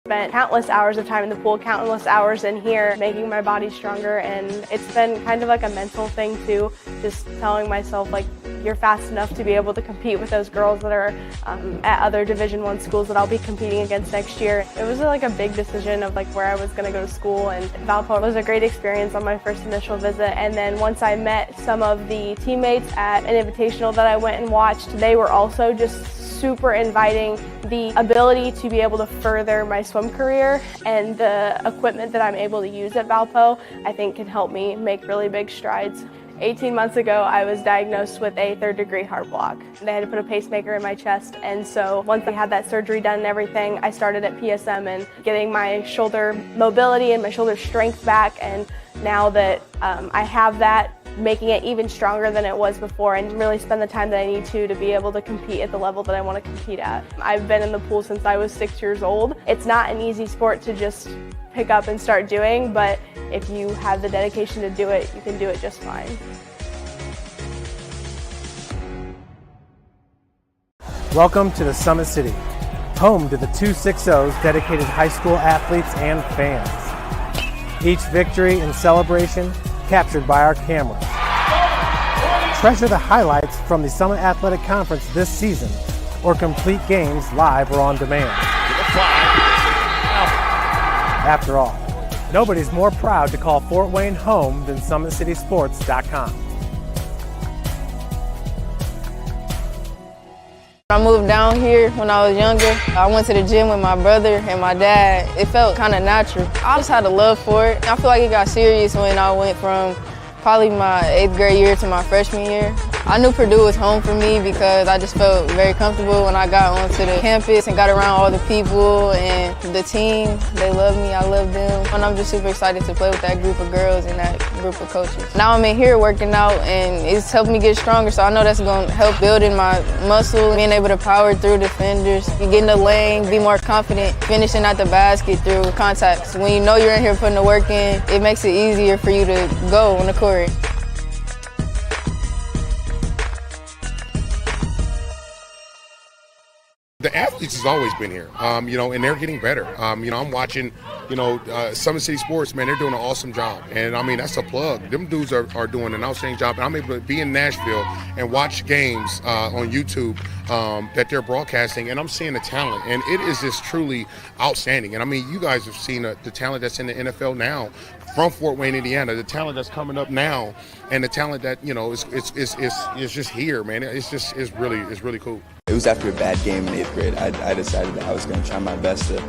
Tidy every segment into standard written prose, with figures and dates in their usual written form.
Spent countless hours of time in the pool, countless hours in here, making my body stronger, and it's been kind of like a mental thing too, just telling myself like, you're fast enough to be able to compete with those girls that are at other Division I schools that I'll be competing against next year. It was like a big decision of like where I was going to go to school, and Valpo was a great experience on my first initial visit. And then once I met some of the teammates at an invitational that I went and watched, they were also just super inviting. The ability to be able to further my swim career and the equipment that I'm able to use at Valpo, I think can help me make really big strides. 18 months ago, I was diagnosed with a third-degree heart block. They had to put a pacemaker in my chest, and so once I had that surgery done and everything, I started at PSM and getting my shoulder mobility and my shoulder strength back, and now that I have that, making it even stronger than it was before, and really spend the time that I need to be able to compete at the level that I want to compete at. I've been in the pool since I was 6 years old. It's not an easy sport to just pick up and start doing, but if you have the dedication to do it, you can do it just fine. Welcome to the Summit City, home to the 260's dedicated high school athletes and fans. Each victory and celebration captured by our cameras. Treasure the highlights from the Summit Athletic Conference this season, or complete games live or on demand. After all, nobody's more proud to call Fort Wayne home than SummitCitySports.com. I moved down here when I was younger. I went to the gym with my brother and my dad. It felt kind of natural. I just had a love for it. I feel like it got serious when I went from probably my 8th grade year to my freshman year. I knew Purdue was home for me because I just felt very comfortable when I got onto the campus and got around all the people and the team. They love me, I love them. And I'm just super excited to play with that group of girls and that group of coaches. Now I'm in here working out and it's helped me get stronger, so I know that's going to help building my muscle, being able to power through defenders, get in the lane, be more confident, finishing at the basket through contacts. When you know you're in here putting the work in, it makes it easier for you to go on the court. The athletes has always been here, and they're getting better. I'm watching, Summit City Sports, man, they're doing an awesome job. And, that's a plug. Them dudes are doing an outstanding job. And I'm able to be in Nashville and watch games on YouTube that they're broadcasting, and I'm seeing the talent. And it is just truly outstanding. And, you guys have seen the talent that's in the NFL now from Fort Wayne, Indiana, the talent that's coming up now, and the talent that, is just here, man. It's really cool. It was after a bad game in 8th grade. I decided that I was going to try my best to,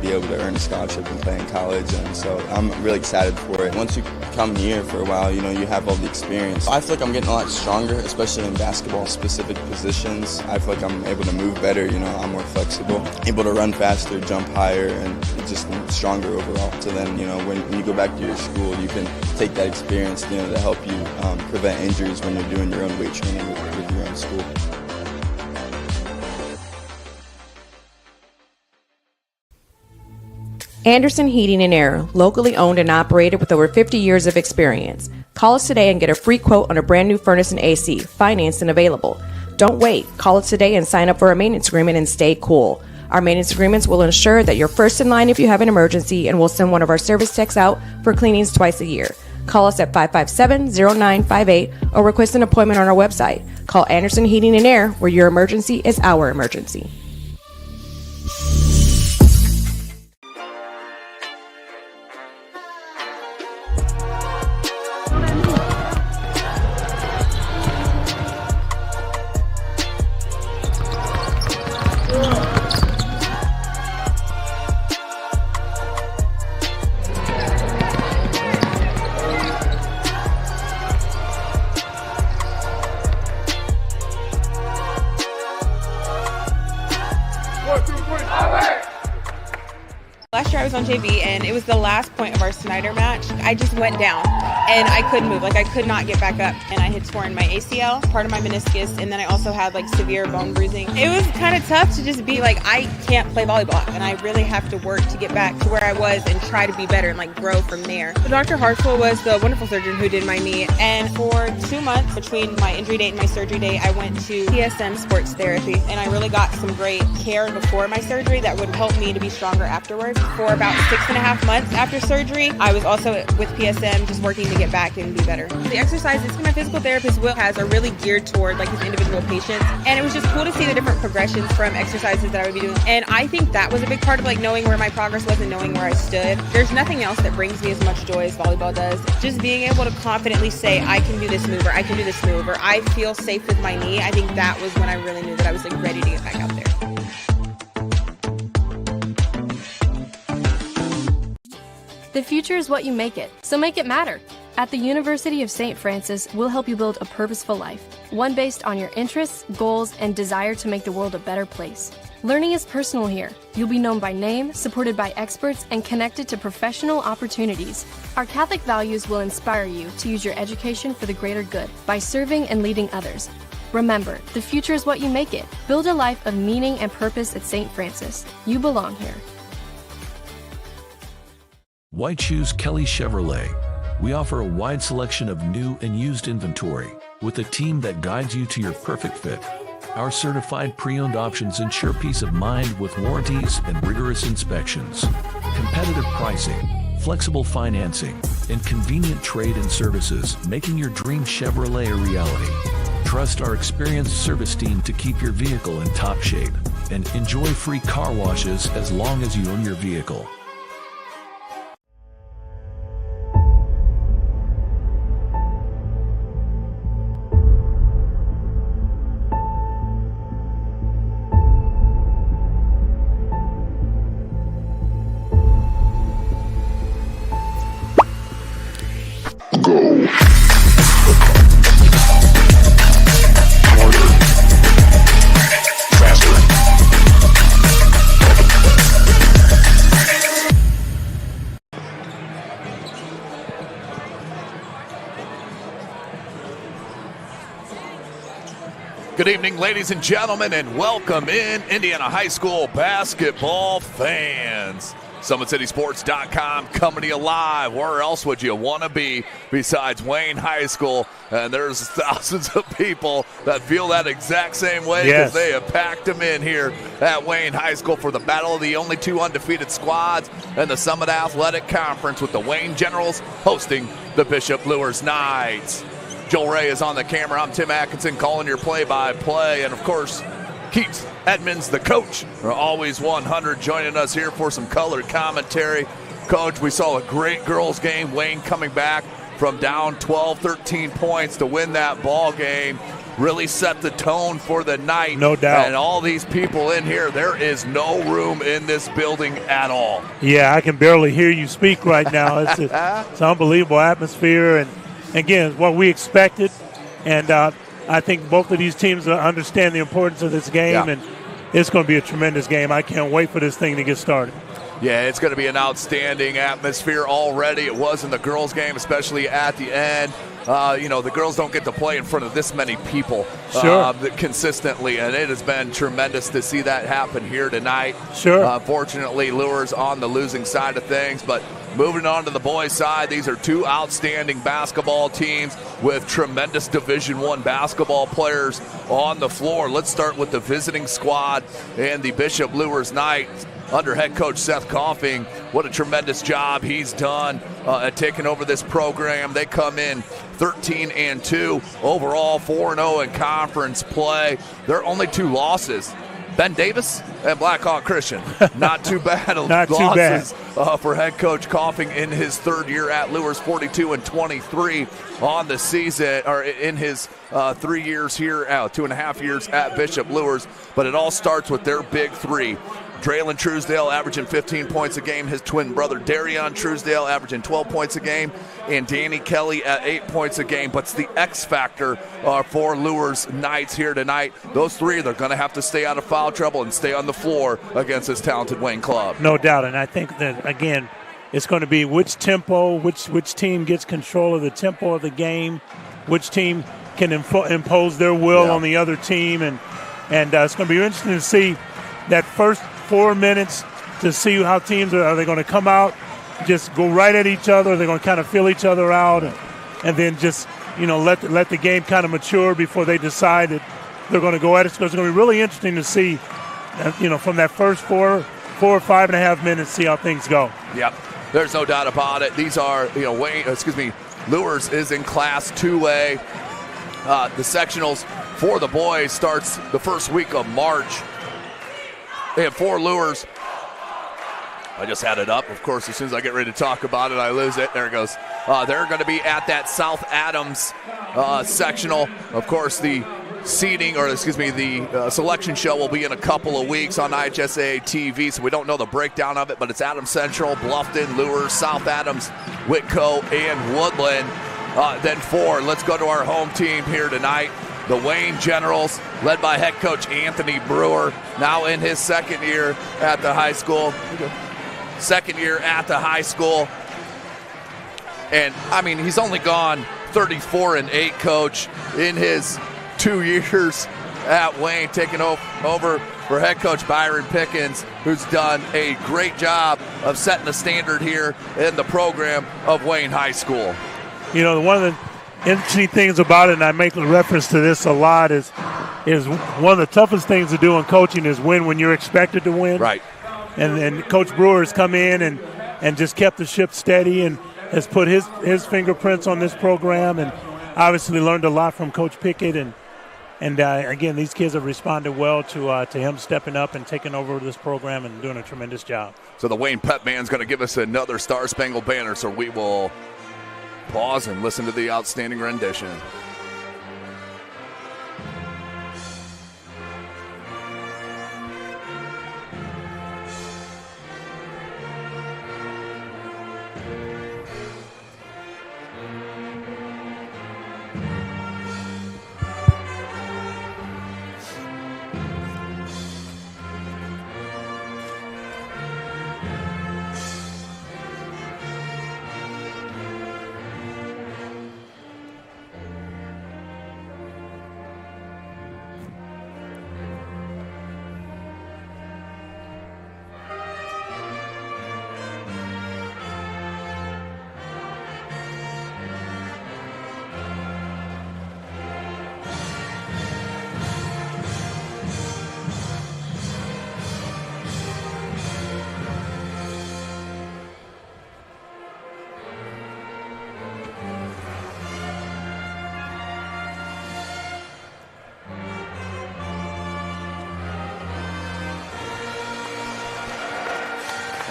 be able to earn a scholarship and play in college. And so I'm really excited for it. Once you come here for a while, you have all the experience. I feel like I'm getting a lot stronger, especially in basketball-specific positions. I feel like I'm able to move better. I'm more flexible, able to run faster, jump higher, and just stronger overall. So then, when you go back to your school, you can take that experience, to help you prevent injuries when you're doing your own weight training with your own school. Anderson Heating and Air, locally owned and operated with over 50 years of experience. Call us today and get a free quote on a brand new furnace and AC, financed and available. Don't wait. Call us today and sign up for a maintenance agreement and stay cool. Our maintenance agreements will ensure that you're first in line if you have an emergency, and we'll send one of our service techs out for cleanings twice a year. Call us at 557-0958 or request an appointment on our website. Call Anderson Heating and Air, where your emergency is our emergency. Last year I was on JV and it was the last point of our Snyder match. I just went down and I couldn't move. Like, I could not get back up. And I had torn my ACL, part of my meniscus, and then I also had like severe bone bruising. It was kind of tough to just be like, I can't play volleyball, and I really have to work to get back to where I was and try to be better and like grow from there. So Dr. Hartswell was the wonderful surgeon who did my knee, and for 2 months between my injury date and my surgery date, I went to PSM sports therapy, and I really got some great care before my surgery that would help me to be stronger afterwards. For about 6.5 months after surgery, I was also with PSM just working to get back and be better. The exercises my physical therapist Will has are really geared toward like his individual patients, and it was just cool to see the different progressions from exercises that I would be doing. And I think that was a big part of like knowing where my progress was and knowing where I stood. There's nothing else that brings me as much joy as volleyball does. Just being able to confidently say, I can do this move, or I can do this move, or I feel safe with my knee. I think that was when I really knew that I was like ready to get back out there. The future is what you make it, so make it matter. At the University of St. Francis, we'll help you build a purposeful life, one based on your interests, goals, and desire to make the world a better place. Learning is personal here. You'll be known by name, supported by experts, and connected to professional opportunities. Our Catholic values will inspire you to use your education for the greater good by serving and leading others. Remember, the future is what you make it. Build a life of meaning and purpose at St. Francis. You belong here. Why choose Kelly Chevrolet? We offer a wide selection of new and used inventory with a team that guides you to your perfect fit. Our certified pre-owned options ensure peace of mind with warranties and rigorous inspections. Competitive pricing, flexible financing, and convenient trade and services, making your dream Chevrolet a reality. Trust our experienced service team to keep your vehicle in top shape, and enjoy free car washes as long as you own your vehicle. Good evening, ladies and gentlemen, and welcome in Indiana High School basketball fans. SummitCitySports.com coming to you live. Where else would you want to be besides Wayne High School? And there's thousands of people that feel that exact same way because they have packed them in here at Wayne High School for the battle of the only two undefeated squads in the Summit Athletic Conference, with the Wayne Generals hosting the Bishop Luers Knights. Joel Ray is on the camera. I'm Tim Atkinson calling your play-by-play. And, of course, Keith Edmonds, the coach, are always 100, joining us here for some colored commentary. Coach, we saw a great girls game. Wayne coming back from down 12, 13 points to win that ball game. Really set the tone for the night. No doubt. And all these people in here, there is no room in this building at all. Yeah, I can barely hear you speak right now. It's an unbelievable atmosphere. And again, what we expected, and I think both of these teams understand the importance of this game, and it's going to be a tremendous game. I can't wait for this thing to get started. Yeah, it's going to be an outstanding atmosphere already. It was in the girls' game, especially at the end. The girls don't get to play in front of this many people consistently, and it has been tremendous to see that happen here tonight. Unfortunately, Luers on the losing side of things, but moving on to the boys' side, these are two outstanding basketball teams with tremendous Division I basketball players on the floor. Let's start with the visiting squad and the Bishop Luers Knights under head coach Seth Coffing. What a tremendous job he's done at taking over this program. They come in 13-2, overall 4-0 in conference play. Their only two losses, Ben Davis and Blackhawk Christian. Not too bad losses for head coach Coffing in his third year at Luers, 42-23 on the season, or in his 3 years here, 2.5 years at Bishop Luers. But it all starts with their big three. Draylon Truesdale averaging 15 points a game. His twin brother Darion Truesdale averaging 12 points a game. And Danny Kelly at 8 points a game. But it's the X factor for Luers Knights here tonight. Those three, they're going to have to stay out of foul trouble and stay on the floor against this talented Wayne club. No doubt. And I think that, again, It's going to be which tempo, which team gets control of the tempo of the game, which team can impose their will on the other team, and it's going to be interesting to see that first 4 minutes to see how teams are they going to come out, just go right at each other, they're going to kind of feel each other out, and then just let the game kind of mature before they decide that they're going to go at it. So it's going to be really interesting to see, from that first 4 or 5.5 minutes, see how things go. Yep, there's no doubt about it. These are, Luers is in Class 2A. The sectionals for the boys starts the first week of March. And for Luers, I just had it up. Of course, as soon as I get ready to talk about it, I lose it. There it goes. They're going to be at that South Adams sectional. Of course, the selection show will be in a couple of weeks on IHSA TV, so we don't know the breakdown of it, but it's Adams Central, Bluffton, Luers, South Adams, Whitco, and Woodland. Then 4, let's go to our home team here tonight. The Wayne Generals, led by head coach Anthony Brewer, now in his second year at the high school. And, he's only gone 34-8, coach, in his 2 years at Wayne, taking over for head coach Byron Pickens, who's done a great job of setting the standard here in the program of Wayne High School. One of the interesting things about it, and I make reference to this a lot, is one of the toughest things to do in coaching is win when you're expected to win. Right. And Coach Brewer has come in and just kept the ship steady and has put his fingerprints on this program, and obviously learned a lot from Coach Pickett. And again, these kids have responded well to him stepping up and taking over this program and doing a tremendous job. So the Wayne Pep Band's going to give us another Star Spangled Banner, so we will pause and listen to the outstanding rendition.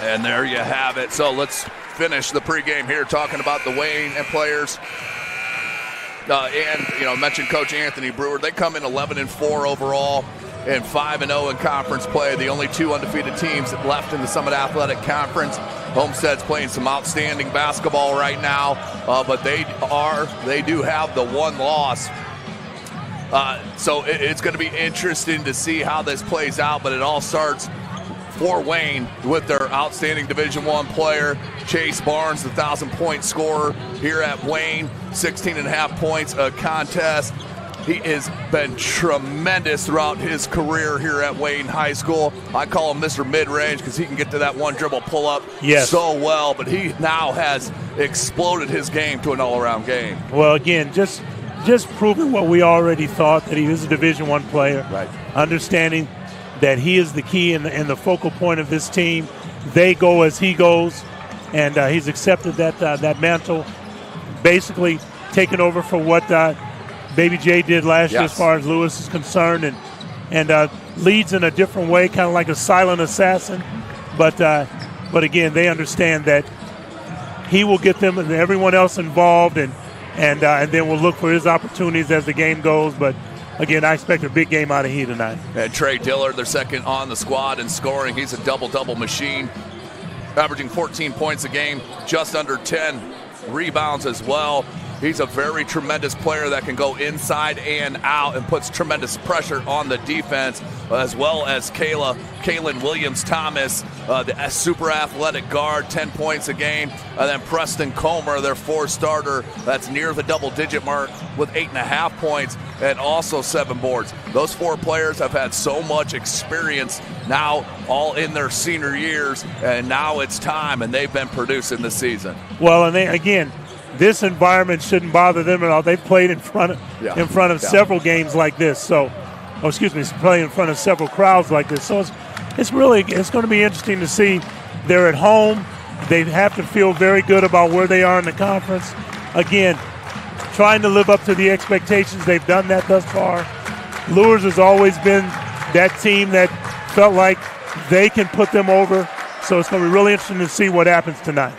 And there you have it. So let's finish the pregame here talking about the Wayne and players. Mentioned Coach Anthony Brewer. They come in 11-4 overall and 5-0 in conference play. The only 2 undefeated teams left in the Summit Athletic Conference. Homestead's playing some outstanding basketball right now, but they do have the 1 loss. So it's going to be interesting to see how this plays out, but it all starts for Wayne with their outstanding Division I player, Chase Barnes, the 1,000-point scorer here at Wayne, 16.5 points a contest. He has been tremendous throughout his career here at Wayne High School. I call him Mr. Mid-Range because he can get to that one dribble pull-up so well, but he now has exploded his game to an all-around game. Well, again, just proving what we already thought, that he is a Division I player. Right. Understanding that he is the key and the focal point of this team. They go as he goes, and he's accepted that mantle, basically taking over for what Baby J did last year as far as Luers is concerned, and leads in a different way, kind of like a silent assassin. But again, they understand that he will get them and everyone else involved, and then we'll look for his opportunities as the game goes. But again, I expect a big game out of he tonight. And Trey Dillard, their second on the squad in scoring. He's a double-double machine, averaging 14 points a game, just under 10 rebounds as well. He's a very tremendous player that can go inside and out and puts tremendous pressure on the defense, as well as Kaylin Williams-Thomas, the super athletic guard, 10 points a game. And then Preston Comer, their 4-starter, that's near the double-digit mark with 8.5 points and also 7 boards. Those 4 players have had so much experience now, all in their senior years, and now it's time, and they've been producing this season. Well, and again, this environment shouldn't bother them at all. They've played in front of several games like this. So, playing in front of several crowds like this. So it's going to be interesting to see. They're at home. They have to feel very good about where they are in the conference. Again, trying to live up to the expectations. They've done that thus far. Luers has always been that team that felt like they can put them over. So it's going to be really interesting to see what happens tonight.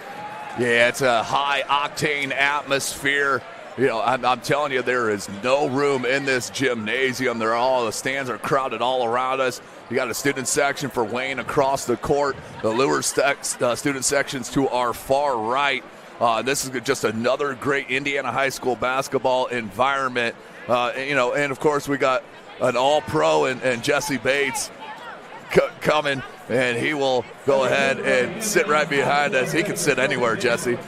Yeah, it's a high-octane atmosphere. You know, I'm telling you, there is no room in this gymnasium. The stands are crowded all around us. You got a student section for Wayne across the court. The Luers student sections to our far right. This is just another great Indiana high school basketball environment. And of course we got an All-Pro and Jesse Bates coming, and he will go ahead and sit right behind us. He can sit anywhere, Jesse.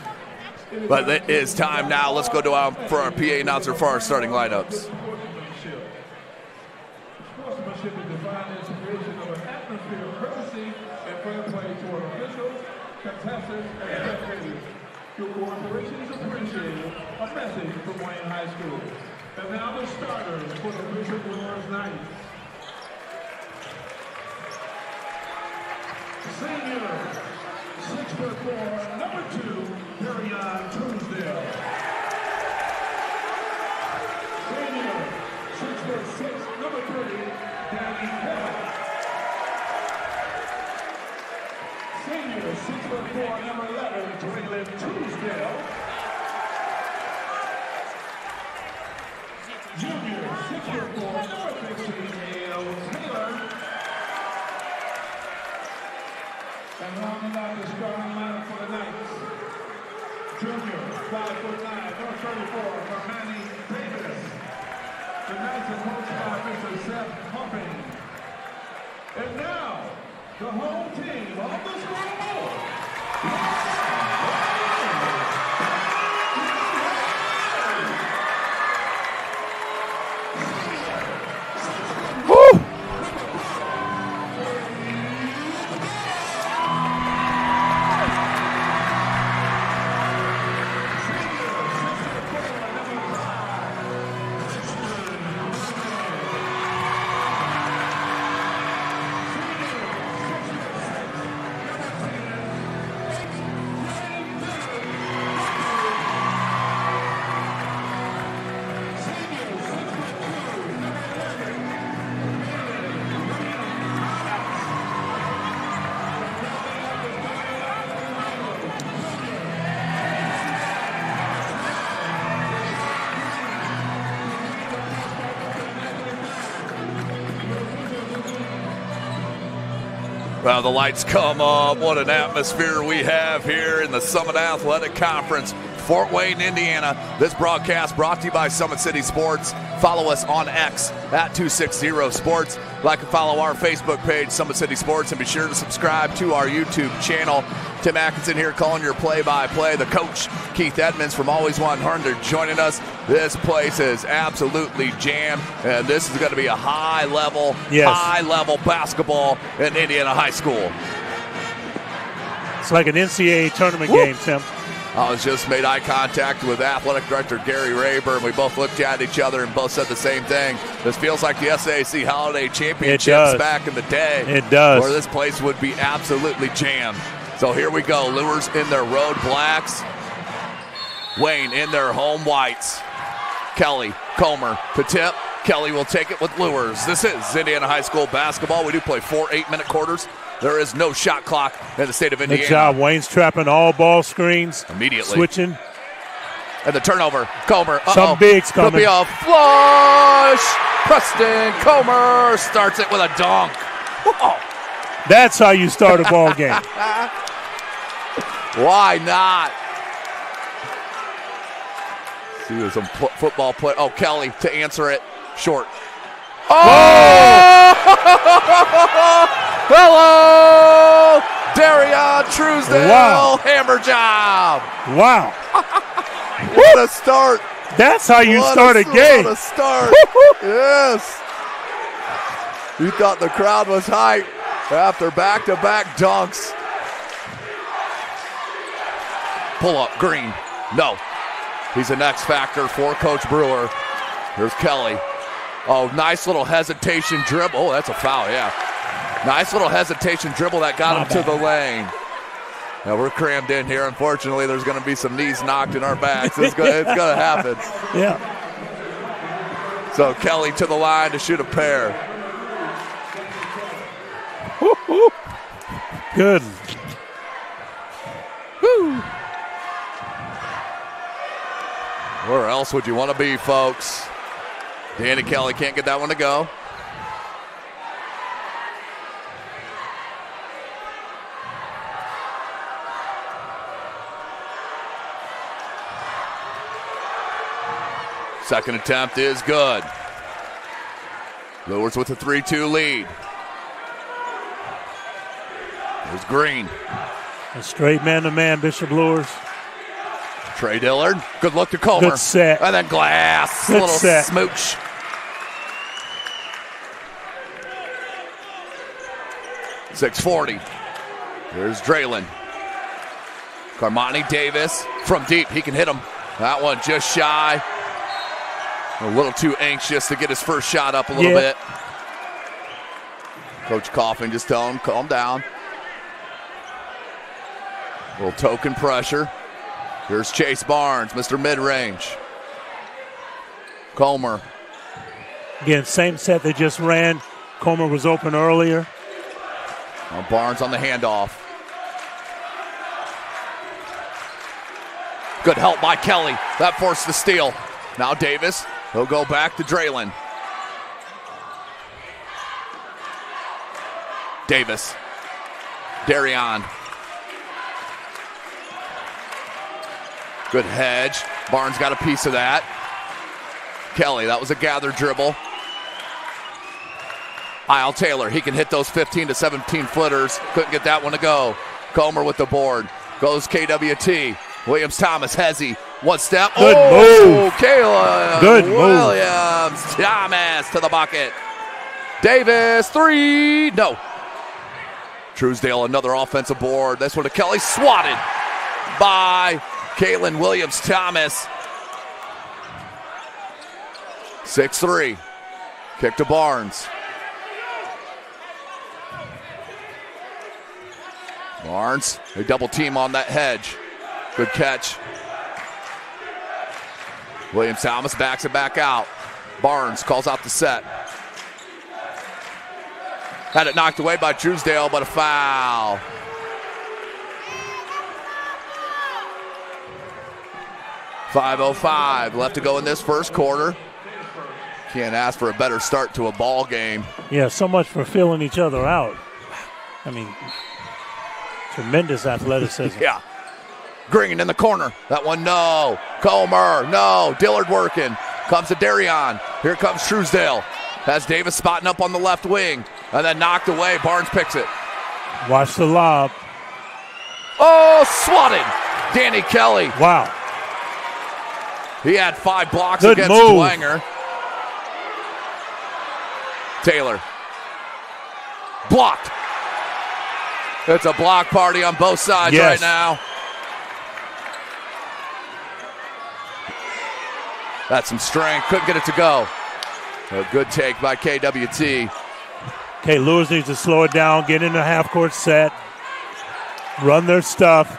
But it is time now. Let's go for our PA announcer for our starting lineups. Sportsmanship is defined as creation of an atmosphere of courtesy and fair play toward officials, contestants, and spectators. Your cooperation is appreciated. A message from Wayne High School. And now the starters for the Bishop Luers night. Senior, 6'4", number 2, Darian Truesdale. Senior, 6'6", number 3, Danny Kelly. Senior, 6'4", number 11, Traylon Truesdale. Junior, 6'4", number 15, Yale Taylor. And rounding out the starting lineup for the Knights, junior, 5'9", number 34, Manny Davis. The Knights are coached by Mr. Seth Humping. And now, the home team on the scoreboard. Well, the lights come up. What an atmosphere we have here in the Summit Athletic Conference, Fort Wayne, Indiana. This broadcast brought to you by Summit City Sports. Follow us on X at 260 Sports. Like and follow our Facebook page, Summit City Sports, and be sure to subscribe to our YouTube channel. Tim Atkinson here calling your play-by-play. The coach, Keith Edmonds from Always 100, joining us. This place is absolutely jammed, and this is going to be a high-level basketball in Indiana High School. It's like an NCAA tournament game, Tim. I was just made eye contact with athletic director Gary Rayburn. We both looked at each other and both said the same thing. This feels like the SAC Holiday Championships back in the day. It does. Where this place would be absolutely jammed. So here we go. Luers in their road blacks. Wayne in their home whites. Kelly, Comer to tip. Kelly will take it with Luers. This is Indiana High School basketball. We do play 4 8-minute quarters. There is no shot clock in the state of Indiana. Good job. Wayne's trapping all ball screens. Immediately. Switching. And the turnover. Comer. Some bigs coming. Could be a flush. Preston Comer starts it with a dunk. Whoa. That's how you start a ball game. Why not? See, there's some football play. Oh, Kelly to answer it. Short. Oh! Hello! Darian Truesdale. Wow. Hammer job. Wow. What a start. That's how you start a game. What a start. Yes. You thought the crowd was hyped after back-to-back dunks. Pull up, Green. No. He's an X factor for Coach Brewer. Here's Kelly. Oh, nice little hesitation dribble. Oh, that's a foul, yeah. Nice little hesitation dribble that got him to the lane. Now we're crammed in here. Unfortunately, there's going to be some knees knocked in our backs. It's going to happen. Yeah. So Kelly to the line to shoot a pair. Good. Woo. Where else would you want to be, folks? Danny Kelly can't get that one to go. Second attempt is good. Luers with a 3-2 lead. There's Green. A straight man-to-man, Bishop Luers. Trey Dillard. Good look to Comer. Good set. And then Glass. Good a little set. smooch. .640. There's Draylon. Carmani Davis from deep. He can hit him. That one just shy. A little too anxious to get his first shot up a little bit. Coach Coffin just telling him, calm down. A little token pressure. Here's Chase Barnes, Mr. Mid-Range. Comer. Again, same set they just ran. Comer was open earlier. Well, Barnes on the handoff. Good help by Kelly. That forced the steal. Now Davis. He'll go back to Draylon. Davis. Darian. Good hedge. Barnes got a piece of that. Kelly, that was a gathered dribble. Isle Taylor, he can hit those 15 to 17 footers. Couldn't get that one to go. Comer with the board. Goes KWT. Williams Thomas, Hezzy. One step. Good move. Kayla Good move. Williams Thomas to the bucket. Davis, three. No. Truesdale, another offensive board. This one to Kelly. Swatted by Caitlin Williams Thomas. 6-3. Kick to Barnes. Barnes, they double team on that hedge. Good catch. Williams Thomas backs it back out. Barnes calls out the set. Had it knocked away by Truesdale, but a foul. .505 left to go in this first quarter. Can't ask for a better start to a ball game. Yeah, so much for filling each other out. I mean, tremendous athleticism. Yeah. Green in the corner. That one, no. Comer, no. Dillard working. Comes to Darian. Here comes Truesdale. Has Davis spotting up on the left wing. And then knocked away. Barnes picks it. Watch the lob. Oh, swatted. Danny Kelly. Wow. He had 5 blocks Good against move. Dwanger. Taylor. Blocked. It's a block party on both sides right now. That's some strength. Couldn't get it to go. A good take by KWT. Okay, Luers needs to slow it down, get in a half-court set, run their stuff.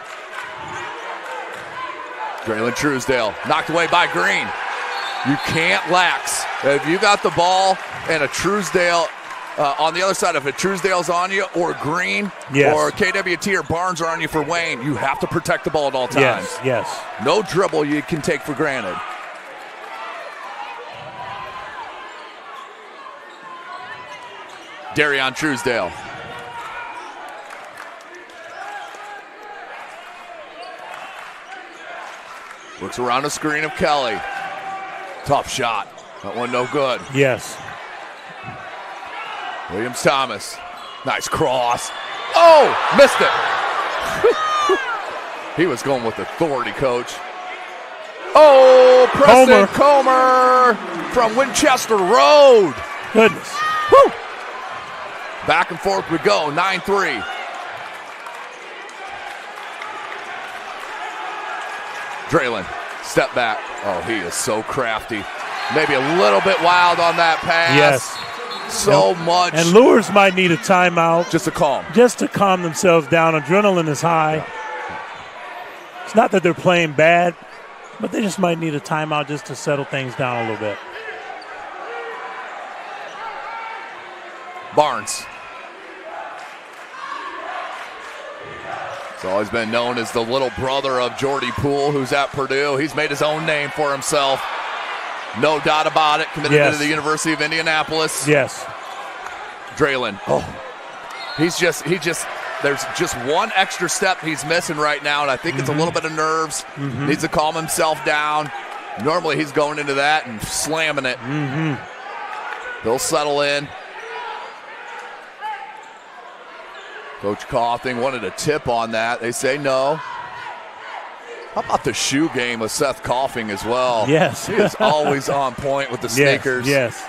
Draylon Truesdale knocked away by Green. You can't lax. If you got the ball and a Truesdale on the other side, if a Truesdale's on you or Green or KWT or Barnes are on you for Wayne, you have to protect the ball at all times. Yes. No dribble you can take for granted. Darian Truesdale. Looks around the screen of Kelly. Tough shot. That one no good. Yes. Williams-Thomas. Nice cross. Oh, missed it. He was going with authority, coach. Oh, Preston Comer from Winchester Road. Goodness. Woo. Back and forth we go, 9-3. Draylen, step back. Oh, he is so crafty. Maybe a little bit wild on that pass. Yes. So much. And Luers might need a timeout. Just to calm. Just to calm themselves down. Adrenaline is high. Yeah. It's not that they're playing bad, but they just might need a timeout just to settle things down a little bit. Barnes. He's always been known as the little brother of Jordy Poole, who's at Purdue. He's made his own name for himself. No doubt about it. Committed to the University of Indianapolis. Yes. Draylen. Oh, there's just one extra step he's missing right now, and I think it's a little bit of nerves. Needs to calm himself down. Normally he's going into that and slamming it. He'll settle in. Coach Coughing wanted a tip on that. They say no. How about the shoe game with Seth Coughing as well? Yes. He is always on point with the sneakers. Yes.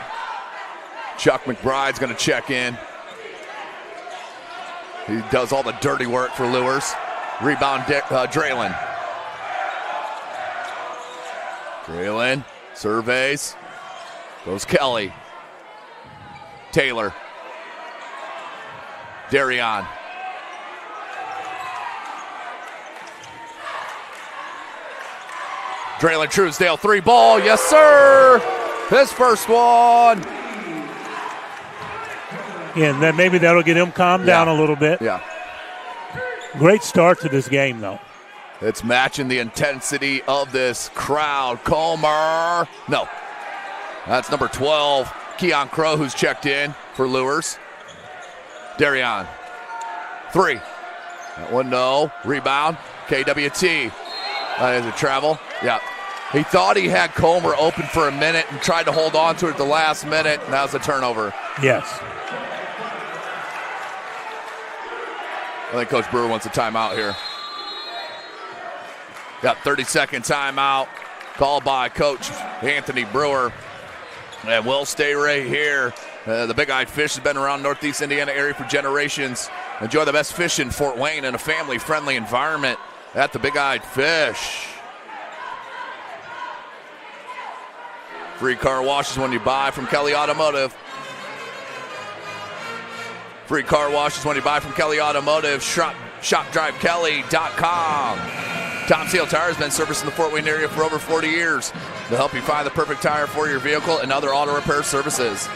Chuck McBride's going to check in. He does all the dirty work for Luers. Rebound, Draylen. Draylen surveys. Goes Kelly. Taylor. Darion. Draylen Truesdale, 3 ball. Yes, sir. His first one. Yeah, and then maybe that'll get him calmed down a little bit. Yeah. Great start to this game, though. It's matching the intensity of this crowd. Comer. No. That's number 12, Keon Crow, who's checked in for Luers. Darion. 3. That one, no. Rebound. KWT. Is it travel? Yeah. He thought he had Comer open for a minute and tried to hold on to it at the last minute, and that was a turnover. Yes. I think Coach Brewer wants a timeout here. Got 30-second timeout called by Coach Anthony Brewer. And we'll stay right here. The Big Eyed Fish has been around Northeast Indiana area for generations. Enjoy the best fish in Fort Wayne in a family-friendly environment at the Big Eyed Fish. Free car washes when you buy from Kelly Automotive. Free car washes when you buy from Kelly Automotive. ShopDriveKelly.com. Tom Seal Tire has been servicing the Fort Wayne area for over 40 years to help you find the perfect tire for your vehicle and other auto repair services.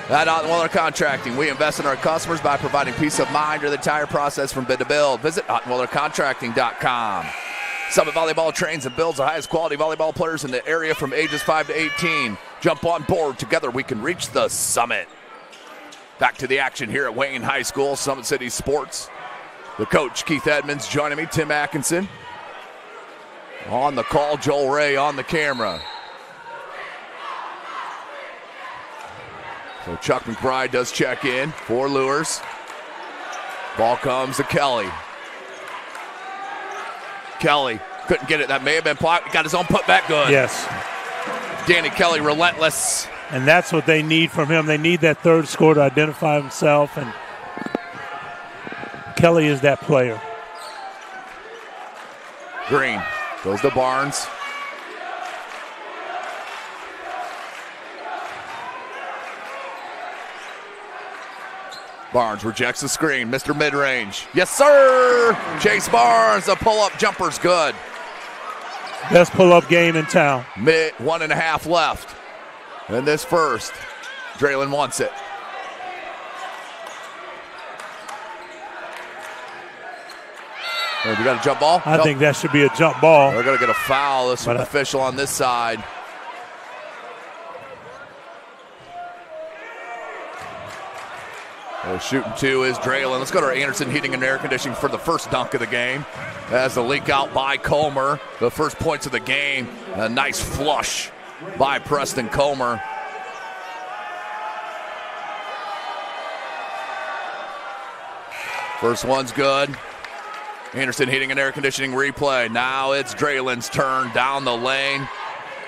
At Ottenweiler Contracting, we invest in our customers by providing peace of mind during the tire process from bid to build. Visit OttenweilerContracting.com. Summit Volleyball trains and builds the highest quality volleyball players in the area from ages 5 to 18. Jump on board. Together we can reach the summit. Back to the action here at Wayne High School, Summit City Sports. The coach, Keith Edmonds, joining me, Tim Atkinson. On the call, Joel Ray on the camera. So Chuck McBride does check in for Luers. Ball comes to Kelly. Kelly couldn't get it. That may have been blocked. Got his own putback good. Yes. Danny Kelly relentless. And that's what they need from him. They need that third score to identify himself, and Kelly is that player. Green goes to Barnes. Barnes rejects the screen. Mr. Midrange. Yes, sir! Chase Barnes, the pull-up jumper's good. Best pull-up game in town. 1.5 left in this first. Draylen wants it. We got a jump ball? I think that should be a jump ball. They're going to get a foul. This official on this side. Shooting 2 is Draylen. Let's go to our Anderson Heating and Air Conditioning for the first dunk of the game. As the leak out by Comer. The first points of the game. A nice flush by Preston Comer. First one's good. Anderson Heating and Air Conditioning replay. Now it's Draylen's turn down the lane.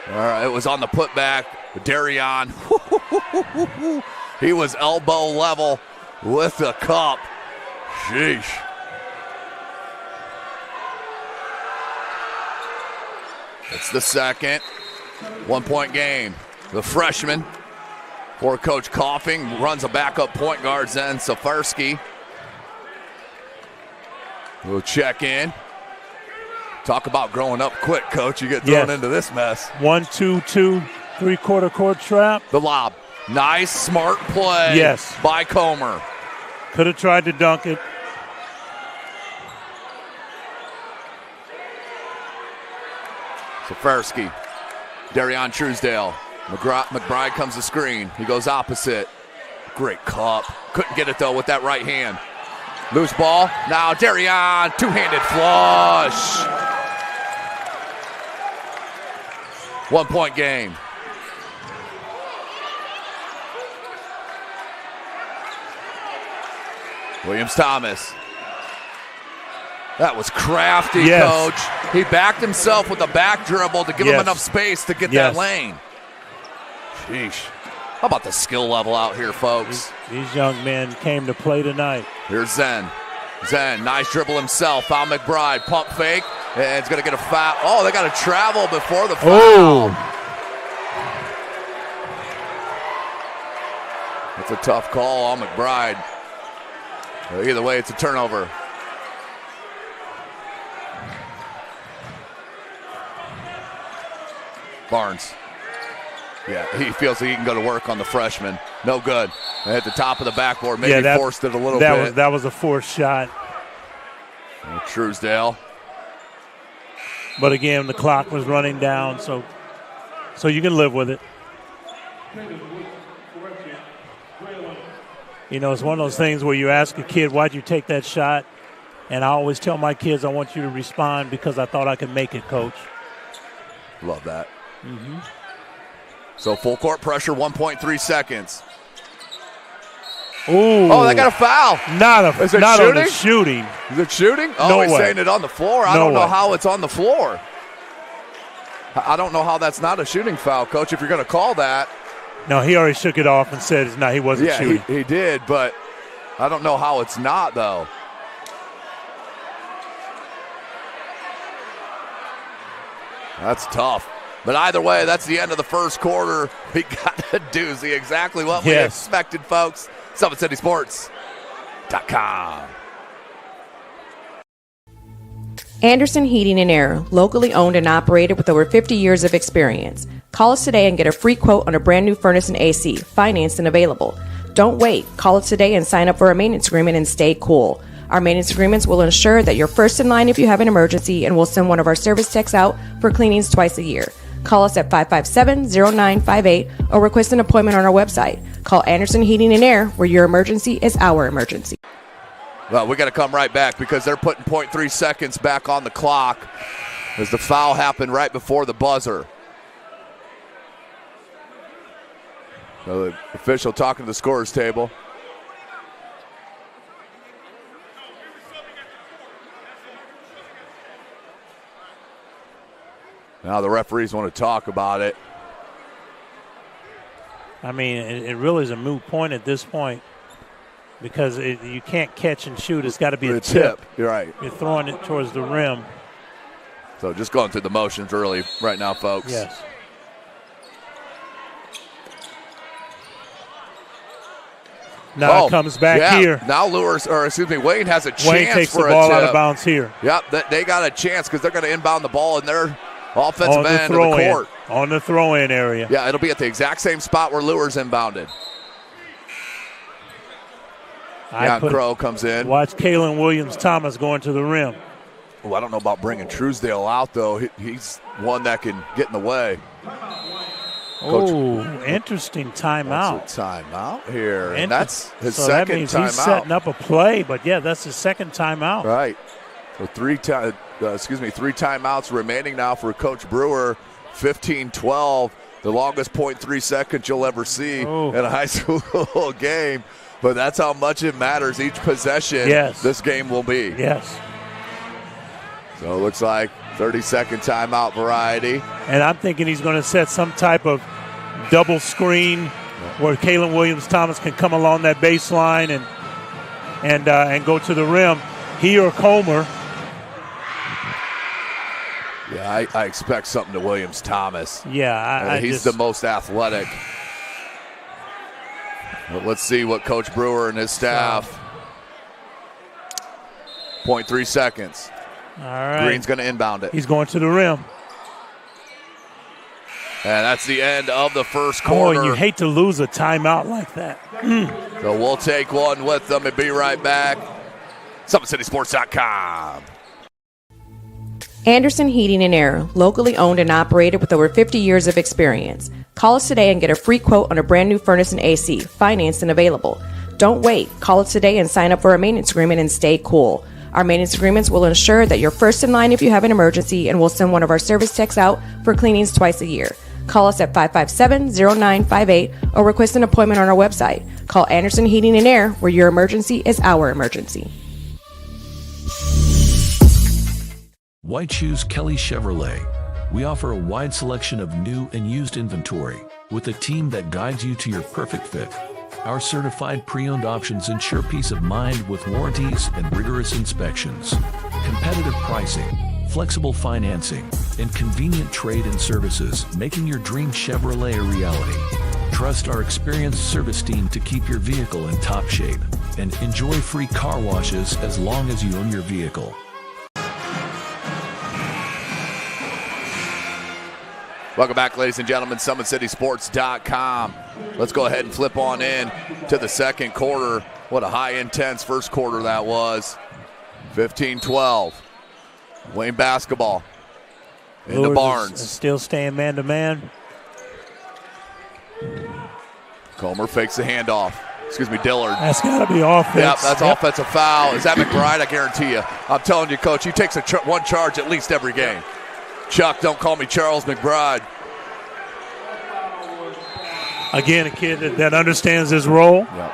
It was on the putback. Darion. He was elbow level with the cup. Sheesh. It's the second. 1 point game. The freshman for Coach Coughing runs a backup point guard, Zen Safarsky. We'll check in. Talk about growing up quick, Coach. You get thrown into this mess. 1-2-2, three-quarter court trap. The lob. Nice, smart play by Comer. Could have tried to dunk it. Safarsky. Darion Truesdale. McBride comes to screen. He goes opposite. Great cup. Couldn't get it, though, with that right hand. Loose ball. Now Darion, two-handed flush. 1 point game. Williams-Thomas. That was crafty, Coach. He backed himself with a back dribble to give him enough space to get that lane. Sheesh. How about the skill level out here, folks? These young men came to play tonight. Here's Zen. Zen, nice dribble himself. Foul McBride, pump fake, and it's going to get a foul. Oh, they got to travel before the foul. That's a tough call on McBride. Either way, it's a turnover. Barnes. Yeah, he feels like he can go to work on the freshman. No good. At the top of the backboard, maybe forced it a little bit. That was a forced shot. And Truesdale. But again, the clock was running down, so you can live with it. You know, it's one of those things where you ask a kid, why'd you take that shot? And I always tell my kids, I want you to respond because I thought I could make it, Coach. Love that. Mm-hmm. So full court pressure, 1.3 seconds. Ooh. Oh, they got a foul. Is it not shooting? On the shooting. Is it shooting? Oh, he's saying it on the floor. I don't know how it's on the floor. I don't know how that's not a shooting foul, Coach, if you're going to call that. No, he already shook it off and said he wasn't shooting. Yeah, he did, but I don't know how it's not, though. That's tough. But either way, that's the end of the first quarter. We got a doozy, exactly what we expected, folks. SummitCitySports.com. Anderson Heating and Air, locally owned and operated with over 50 years of experience. Call us today and get a free quote on a brand new furnace and AC, financed and available. Don't wait. Call us today and sign up for a maintenance agreement and stay cool. Our maintenance agreements will ensure that you're first in line if you have an emergency, and we'll send one of our service techs out for cleanings twice a year. Call us at 557-0958 or request an appointment on our website. Call Anderson Heating and Air, where your emergency is our emergency. Well, we got to come right back because they're putting 0.3 seconds back on the clock as the foul happened right before the buzzer. So the official talking to the scorer's table. Now the referees want to talk about it. I mean, it really is a moot point at this point because you can't catch and shoot. It's got to be a tip. You're right. You're throwing it towards the rim. So just going through the motions early right now, folks. Yes. Now it comes back here. Now Wayne has a chance. Wayne takes the ball out of bounds here. Yep, they got a chance because they're going to inbound the ball in their offensive end of the court. On the throw-in area. Yeah, it'll be at the exact same spot where Luers inbounded. Crow comes in. Watch Kalen Williams-Thomas going to the rim. Oh, I don't know about bringing Truesdale out, though. He's one that can get in the way. Oh, interesting timeout. That's a timeout here. And that's his second that means timeout. He's setting up a play, but that's his second timeout. Right. So three timeouts remaining now for Coach Brewer. 15-12 The longest 0.3 seconds you'll ever see in a high school game. But that's how much it matters each possession this game will be. Yes. So it looks like 30-second timeout variety. And I'm thinking he's going to set some type of double screen where Kalen Williams-Thomas can come along that baseline and go to the rim. He or Comer. Yeah, I expect something to Williams-Thomas. Yeah, he's the most athletic. But let's see what Coach Brewer and his staff. 0.3 seconds. All right. Green's going to inbound it. He's going to the rim. And that's the end of the first quarter. Oh, and you hate to lose a timeout like that. So we'll take one with them and be right back. SummitCitySports.com. Anderson Heating and Air, locally owned and operated with over 50 years of experience. Call us today and get a free quote on a brand new furnace and AC, financed and available. Don't wait. Call us today and sign up for a maintenance agreement and stay cool. Our maintenance agreements will ensure that you're first in line if you have an emergency, and we'll send one of our service techs out for cleanings twice a year. Call us at 557-0958 or request an appointment on our website. Call Anderson Heating and Air, where your emergency is our emergency. Why choose Kelly Chevrolet? We offer a wide selection of new and used inventory with a team that guides you to your perfect fit. Our certified pre-owned options ensure peace of mind with warranties and rigorous inspections. Competitive pricing, flexible financing, and convenient trade and services, making your dream Chevrolet a reality. Trust our experienced service team to keep your vehicle in top shape and enjoy free car washes as long as you own your vehicle. Welcome back, ladies and gentlemen, SummitCitySports.com. Let's go ahead and flip on in to the second quarter. What a high-intense first quarter that was. 15-12. Wayne basketball. Into Luers Barnes. is still staying man-to-man. Comer fakes the handoff. Excuse me, Dillard. That's got to be offense. Yep, that's offensive foul. Is that McBride? I guarantee you. I'm telling you, Coach, he takes one charge at least every game. Chuck, don't call me Charles McBride. Again, a kid that understands his role. Yep.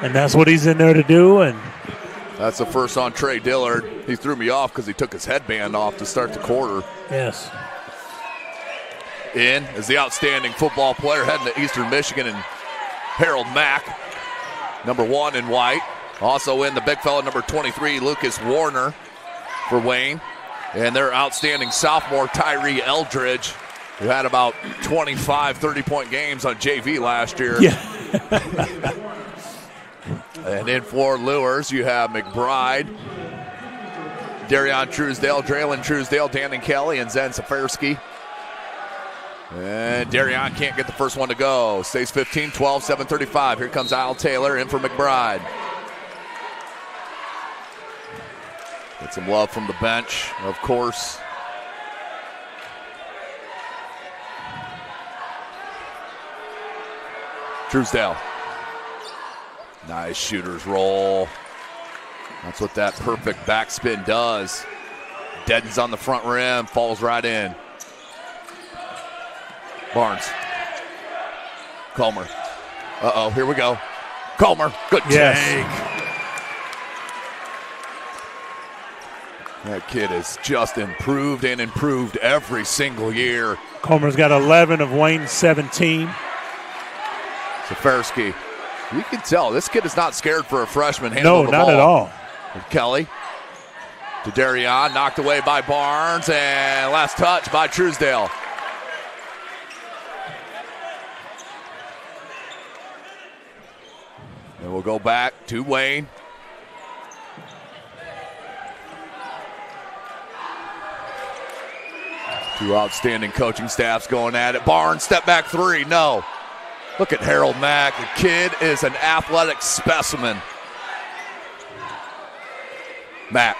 And that's what he's in there to do. And that's the first on Trey Dillard. He threw me off because he took his headband off to start the quarter. Yes. In is the outstanding football player heading to Eastern Michigan, and Harold Mack, number 1 in white. Also in the big fella, number 23, Lucas Warner for Wayne. And their outstanding sophomore, Tyree Eldridge, who had about 25 30-point games on JV last year. Yeah. And in for Luers, you have McBride, Darion Truesdale, Draylon Truesdale, Dannon Kelly, and Zen Safarsky. And Darion can't get the first one to go. Stays 15-12, 7:35. Here comes Al Taylor in for McBride. Get some love from the bench, of course. Truesdale. Nice shooter's roll. That's what that perfect backspin does. Deadens on the front rim, falls right in. Barnes. Comer. Uh-oh, here we go. Comer, good take. That kid has just improved and improved every single year. Comer's got 11 of Wayne's 17. Safarsky. You can tell this kid is not scared for a freshman. No, not at all. Kelly to Darion, knocked away by Barnes, and last touch by Truesdale. And we'll go back to Wayne. Two outstanding coaching staffs going at it. Barnes, step back three, no. Look at Harold Mack. The kid is an athletic specimen. Mack.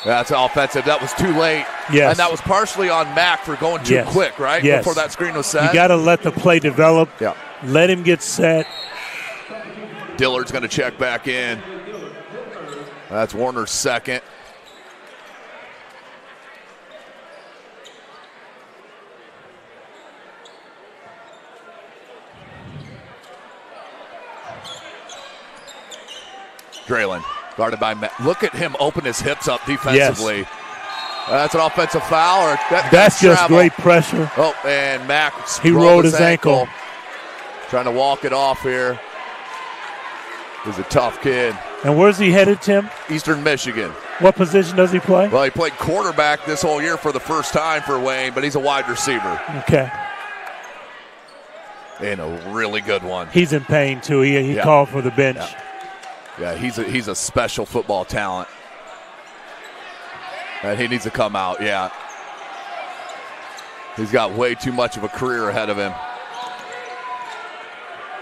That's offensive. That was too late. Yes. And that was partially on Mack for going too quick, right? Yes. Before that screen was set. You got to let the play develop. Yeah. Let him get set. Dillard's going to check back in. That's Warner's second. Draylen, guarded by Mac. Look at him open his hips up defensively. Yes. That's an offensive foul. Or that's just great pressure. Oh, and Mac he rolled his ankle. Trying to walk it off here. He's a tough kid. And where's he headed, Tim? Eastern Michigan. What position does he play? Well, he played quarterback this whole year for the first time for Wayne, but he's a wide receiver. Okay. And a really good one. He's in pain, too. He called for the bench. Yeah, he's a special football talent. And he needs to come out, yeah. He's got way too much of a career ahead of him.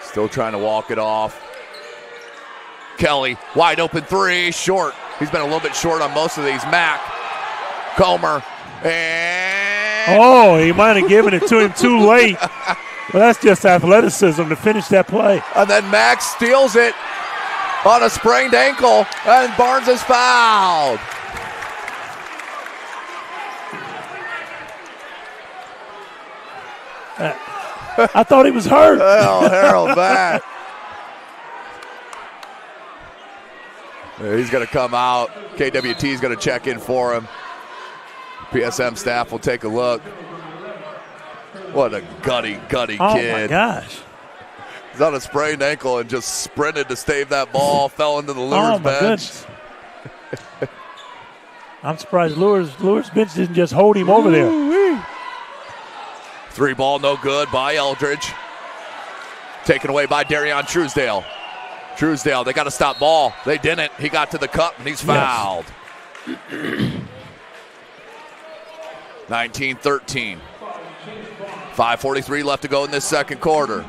Still trying to walk it off. Kelly, wide open three, short. He's been a little bit short on most of these. Mac, Comer, and... Oh, he might have given it to him too late. Well, that's just athleticism to finish that play. And then Max steals it on a sprained ankle, and Barnes is fouled. I thought he was hurt. Oh, Harold back. He's going to come out. KWT is going to check in for him. PSM staff will take a look. What a gutty kid. Oh, my gosh. He's on a sprained ankle and just sprinted to stave that ball, fell into the Luers bench. Goodness. I'm surprised Luers bench didn't just hold him over there. Three ball, no good by Eldridge. Taken away by Darion Truesdale. Truesdale, they got to stop ball. They didn't. He got to the cup, and he's fouled. 19-13. 5:43 left to go in this second quarter.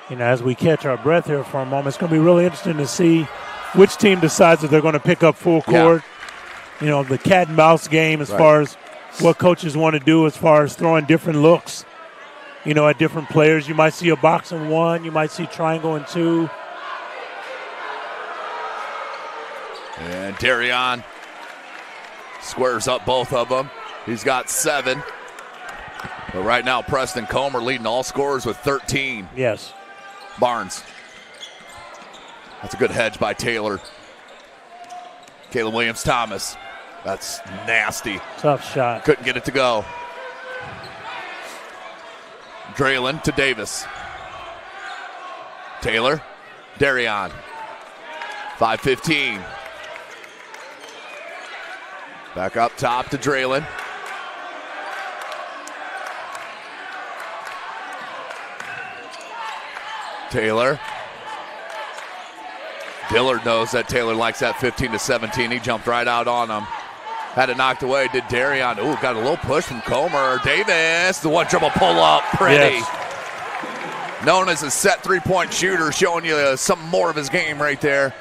You know, as we catch our breath here for a moment, it's going to be really interesting to see which team decides that they're going to pick up full court. Yeah. You know, the cat and mouse game as far as what coaches want to do as far as throwing different looks, you know, at different players. You might see a box and one. You might see triangle and two. And Darion squares up both of them. He's got 7. But right now, Preston Comer leading all scorers with 13. Yes. Barnes. That's a good hedge by Taylor. Caleb Williams-Thomas. That's nasty. Tough shot. Couldn't get it to go. Draylen to Davis. Taylor. Darion. 5:15. Back up top to Draylen. Taylor. Dillard knows that Taylor likes that 15-17. He jumped right out on him. Had it knocked away. Did Darion. Ooh, got a little push from Comer. Davis, the one dribble pull up. Pretty. Yes. Known as a set three-point shooter, showing you some more of his game right there.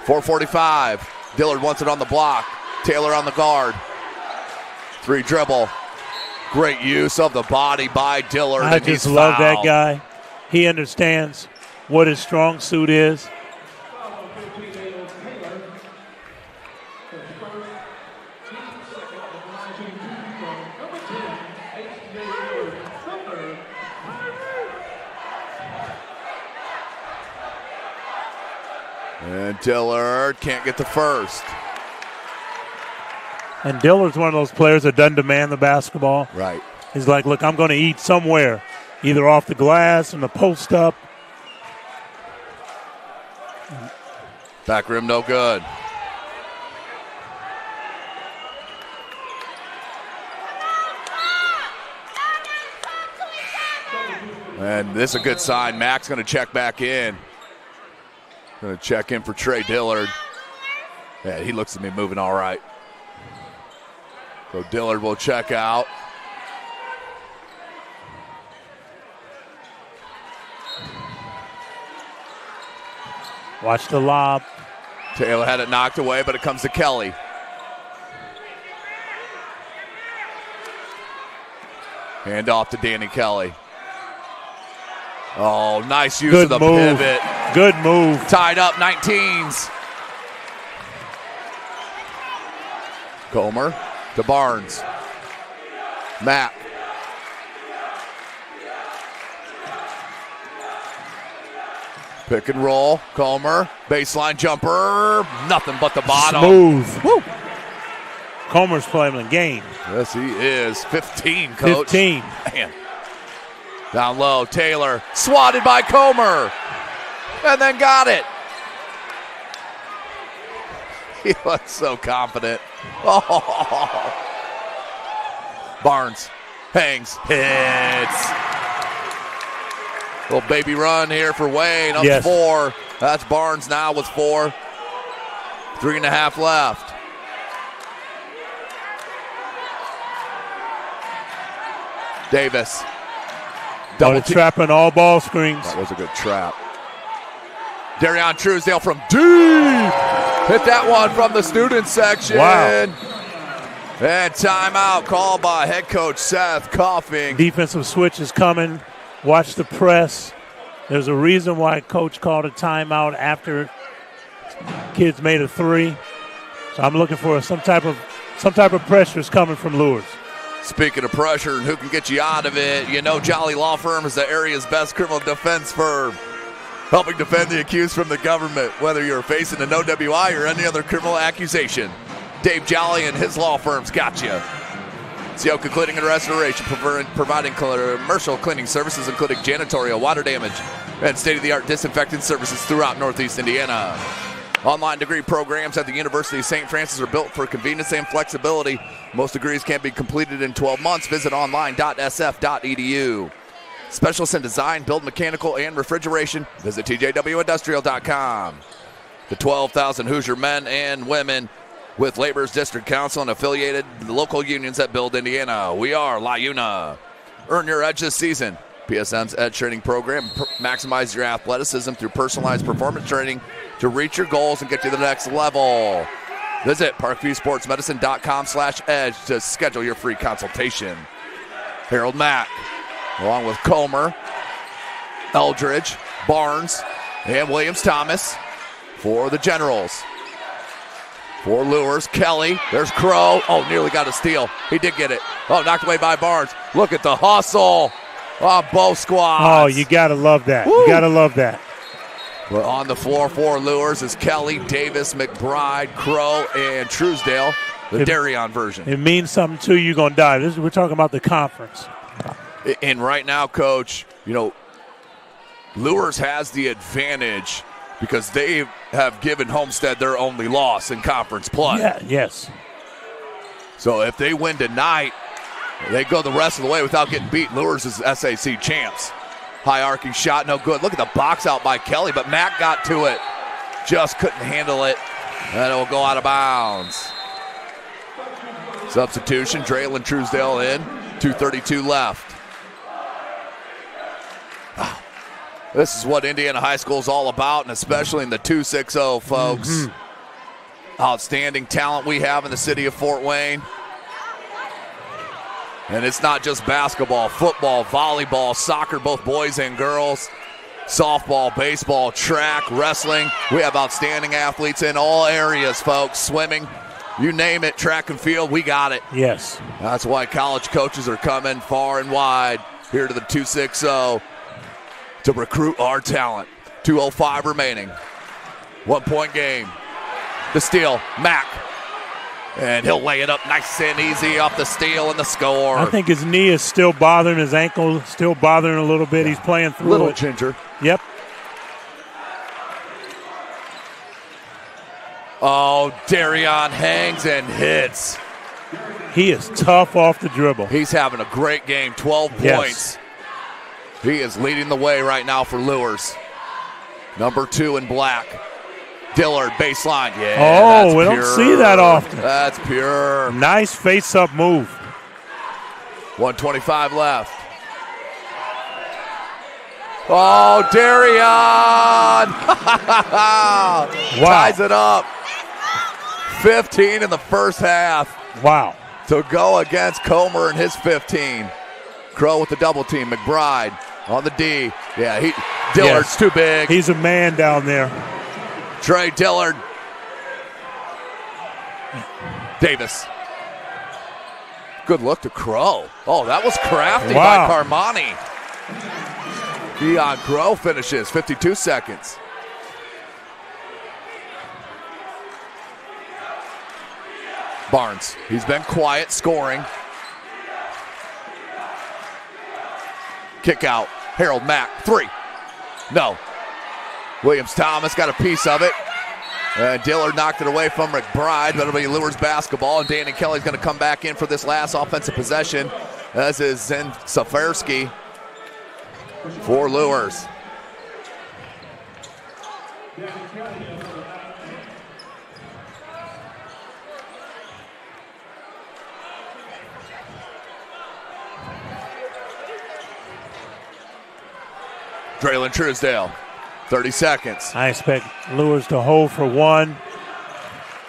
4:45. Dillard wants it on the block. Taylor on the guard. 3 dribble. Great use of the body by Dillard. I just love that guy. He understands what his strong suit is. And Dillard can't get the first. And Dillard's one of those players that doesn't demand the basketball. Right. He's like, look, I'm going to eat somewhere, either off the glass and the post up. Back rim, no good. And this is a good sign. Mac's going to check back in. Going to check in for Trey Dillard. Yeah, he looks to be moving all right. So Dillard will check out. Watch the lob. Taylor had it knocked away, but it comes to Kelly. Hand off to Danny Kelly. Oh, nice use of the pivot. Good move. Tied up 19s. Comer to Barnes. Pick and roll. Comer. Baseline jumper. Nothing but the bottom. Smooth. Woo. Comer's playing the game. Yes, he is. 15, coach. 15. Man. Down low. Taylor. Swatted by Comer. And then got it. He looks so confident. Oh. Barnes hangs, hits. Little baby run here for Wayne. Up 4. That's Barnes now with 4. 3.5 left. Davis. Double trapping all ball screens. That was a good trap. Darion Truesdale from deep. Hit that one from the student section. Wow. And timeout called by head coach Seth Coughing. Defensive switch is coming. Watch the press. There's a reason why coach called a timeout after kids made a 3. So I'm looking for some type of pressure is coming from Luers. Speaking of pressure and who can get you out of it, you know Jolly Law Firm is the area's best criminal defense firm, helping defend the accused from the government, whether you're facing an OWI or any other criminal accusation. Dave Jolly and his law firm's got you. Sioka Cleaning and Restoration, providing commercial cleaning services, including janitorial, water damage, and state-of-the-art disinfectant services throughout Northeast Indiana. Online degree programs at the University of St. Francis are built for convenience and flexibility. Most degrees can be completed in 12 months. Visit online.sf.edu. Specialists in design, build mechanical, and refrigeration. Visit tjwindustrial.com. The 12,000 Hoosier men and women with Labor's District Council and affiliated local unions that build Indiana. We are La Una. Earn your edge this season. PSM's Edge Training Program. Maximize your athleticism through personalized performance training to reach your goals and get you to the next level. Visit parkviewsportsmedicine.com/edge to schedule your free consultation. Harold Mack, along with Comer, Eldridge, Barnes, and Williams-Thomas for the Generals. For Luers, Kelly, there's Crow. Oh, nearly got a steal. He did get it. Oh, knocked away by Barnes. Look at the hustle on both squads. Oh, you got to love that. Woo. You got to love that. Well, on the floor for Luers is Kelly, Davis, McBride, Crow, and Truesdale, the Darion version. It means something to you. You're going to die. We're talking about the conference. And right now, Coach, you know, Luers has the advantage because they have given Homestead their only loss in conference play. Yeah, yes. So if they win tonight, they go the rest of the way without getting beat. Luers is SAC champs. High arcing shot, no good. Look at the box out by Kelly, but Mack got to it. Just couldn't handle it. And it will go out of bounds. Substitution, Draylon Truesdale in. 2:32 left. This is what Indiana High School is all about, and especially in the 260, folks. Mm-hmm. Outstanding talent we have in the city of Fort Wayne. And it's not just basketball, football, volleyball, soccer, both boys and girls, softball, baseball, track, wrestling. We have outstanding athletes in all areas, folks. Swimming, you name it, track and field, we got it. Yes. That's why college coaches are coming far and wide here to the 260 to recruit our talent. 2:05 remaining. 1 point game. The steal, Mack. And he'll lay it up nice and easy off the steal and the score. I think his knee is still bothering, his ankle still bothering a little bit. He's playing through little it. Ginger. Yep. Oh, Darion hangs and hits. He is tough off the dribble. He's having a great game, 12 points. He is leading the way right now for Luers. Number 2 in black. Dillard, baseline. Yeah, we don't see that often. That's pure. Nice face-up move. 1:25 left. Oh, Darion! Wow. Ties it up. 15 in the first half. Wow. To go against Comer and his 15. Crow with the double team. McBride on the D. Yeah, Dillard's too big. He's a man down there. Trey Dillard. Davis. Good look to Crow. Oh, that was crafty by Carmani. Dion Crow finishes, 52 seconds. Barnes, he's been quiet, scoring. Kick out, Harold Mack, 3. No. Williams-Thomas got a piece of it. Dillard knocked it away from McBride, but it'll be Luers basketball, and Danny Kelly's going to come back in for this last offensive possession, as is Zen Safarsky for Luers. Traylon Truesdale, 30 seconds. I expect Luers to hold for 1.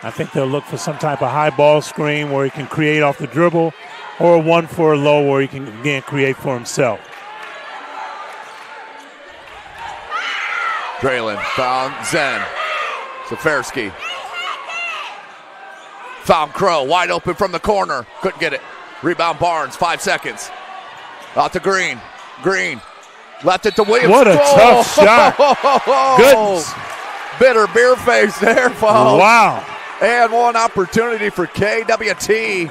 I think they'll look for some type of high ball screen where he can create off the dribble, or 1 for a low where he can again create for himself. Traylon found Zen. Safarsky. Found Crow, wide open from the corner. Couldn't get it. Rebound Barnes, 5 seconds. Out to Green. Green. Left it to Williams. What a tough shot. Goodness. Bitter beer face there, folks. Wow. And one opportunity for KWT.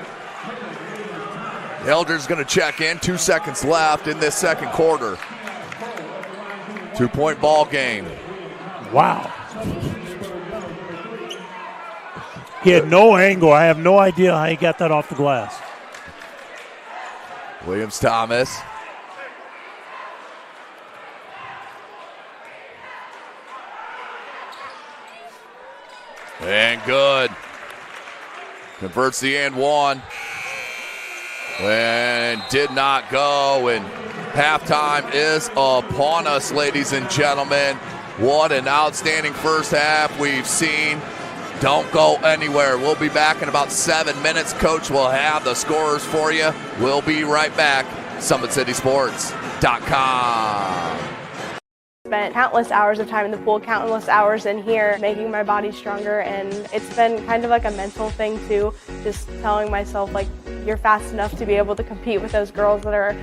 Elder's going to check in. 2 seconds left in this second quarter. 2-point ball game. Wow. He had no angle. I have no idea how he got that off the glass. Williams-Thomas. And good. Converts the and 1. And did not go. And halftime is upon us, ladies and gentlemen. What an outstanding first half we've seen. Don't go anywhere. We'll be back in about 7 minutes. Coach will have the scorers for you. We'll be right back. SummitCitySports.com. Spent countless hours of time in the pool, countless hours in here, making my body stronger, and it's been kind of like a mental thing too, just telling myself like, you're fast enough to be able to compete with those girls that are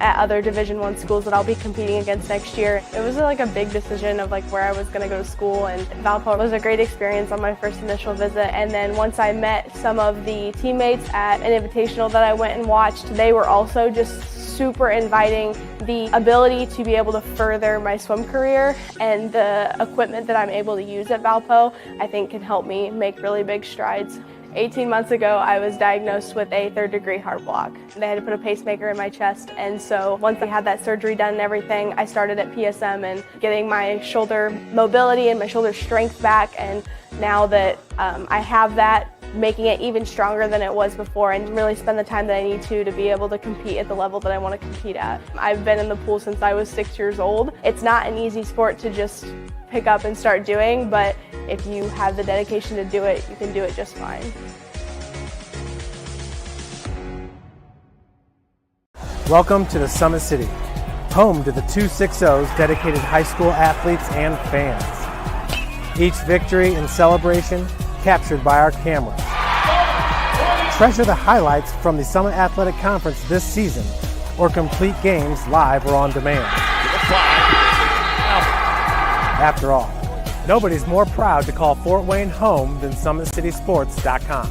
at other Division I schools that I'll be competing against next year. It was like a big decision of like where I was going to go to school, and Valpo was a great experience on my first initial visit. And then once I met some of the teammates at an invitational that I went and watched, they were also just super inviting. The ability to be able to further my swim career and the equipment that I'm able to use at Valpo, I think can help me make really big strides. 18 months ago, I was diagnosed with a 3rd-degree heart block. They had to put a pacemaker in my chest, and so once I had that surgery done and everything, I started at PSM and getting my shoulder mobility and my shoulder strength back, and now that I have that, making it even stronger than it was before, and really spend the time that I need to be able to compete at the level that I want to compete at. I've been in the pool since I was 6 years old. It's not an easy sport to just pick up and start doing, but if you have the dedication to do it, you can do it just fine. Welcome to the Summit City, home to the 260's dedicated high school athletes and fans. Each victory and celebration captured by our cameras. Treasure the highlights from the Summit Athletic Conference this season, or complete games live or on demand. After all, nobody's more proud to call Fort Wayne home than SummitCitySports.com.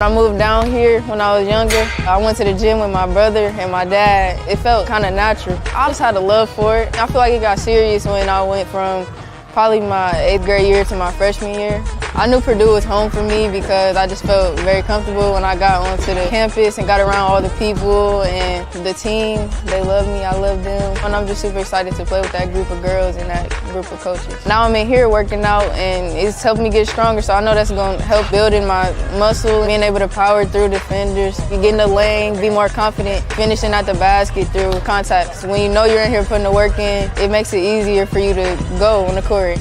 I moved down here when I was younger. I went to the gym with my brother and my dad. It felt kind of natural. I just had a love for it. I feel like it got serious when I went from probably my 8th grade year to my freshman year. I knew Purdue was home for me because I just felt very comfortable when I got onto the campus and got around all the people and the team. They love me, I love them. And I'm just super excited to play with that group of girls and that group of coaches. Now I'm in here working out and it's helped me get stronger, so I know that's going to help building my muscle, being able to power through defenders, get in the lane, be more confident, finishing at the basket through contacts. When you know you're in here putting the work in, it makes it easier for you to go on the court.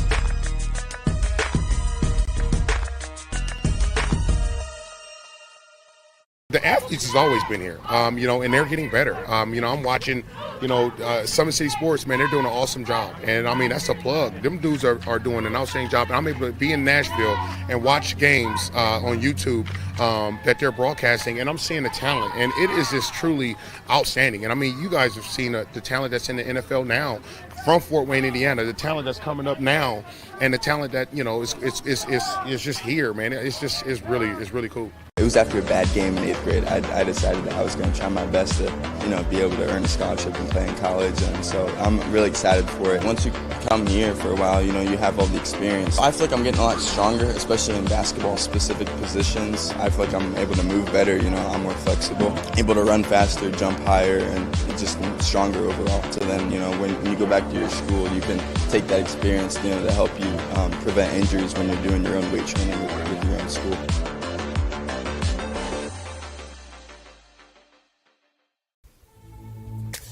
The athletes has always been here, and they're getting better. I'm watching, Summit City Sports, man, they're doing an awesome job. And, I mean, that's a plug. Them dudes are doing an outstanding job. And I'm able to be in Nashville and watch games on YouTube that they're broadcasting, and I'm seeing the talent. And it is just truly outstanding. And, I mean, you guys have seen the talent that's in the NFL now from Fort Wayne, Indiana, the talent that's coming up now, and the talent that, is just here, man. It's really cool. It was after a bad game in 8th grade. I decided that I was going to try my best to, be able to earn a scholarship and play in college. And so I'm really excited for it. Once you come here for a while, you have all the experience. I feel like I'm getting a lot stronger, especially in basketball-specific positions. I feel like I'm able to move better. I'm more flexible, able to run faster, jump higher, and just stronger overall. So then, when you go back to your school, you can take that experience, to help you prevent injuries when you're doing your own weight training with your own school.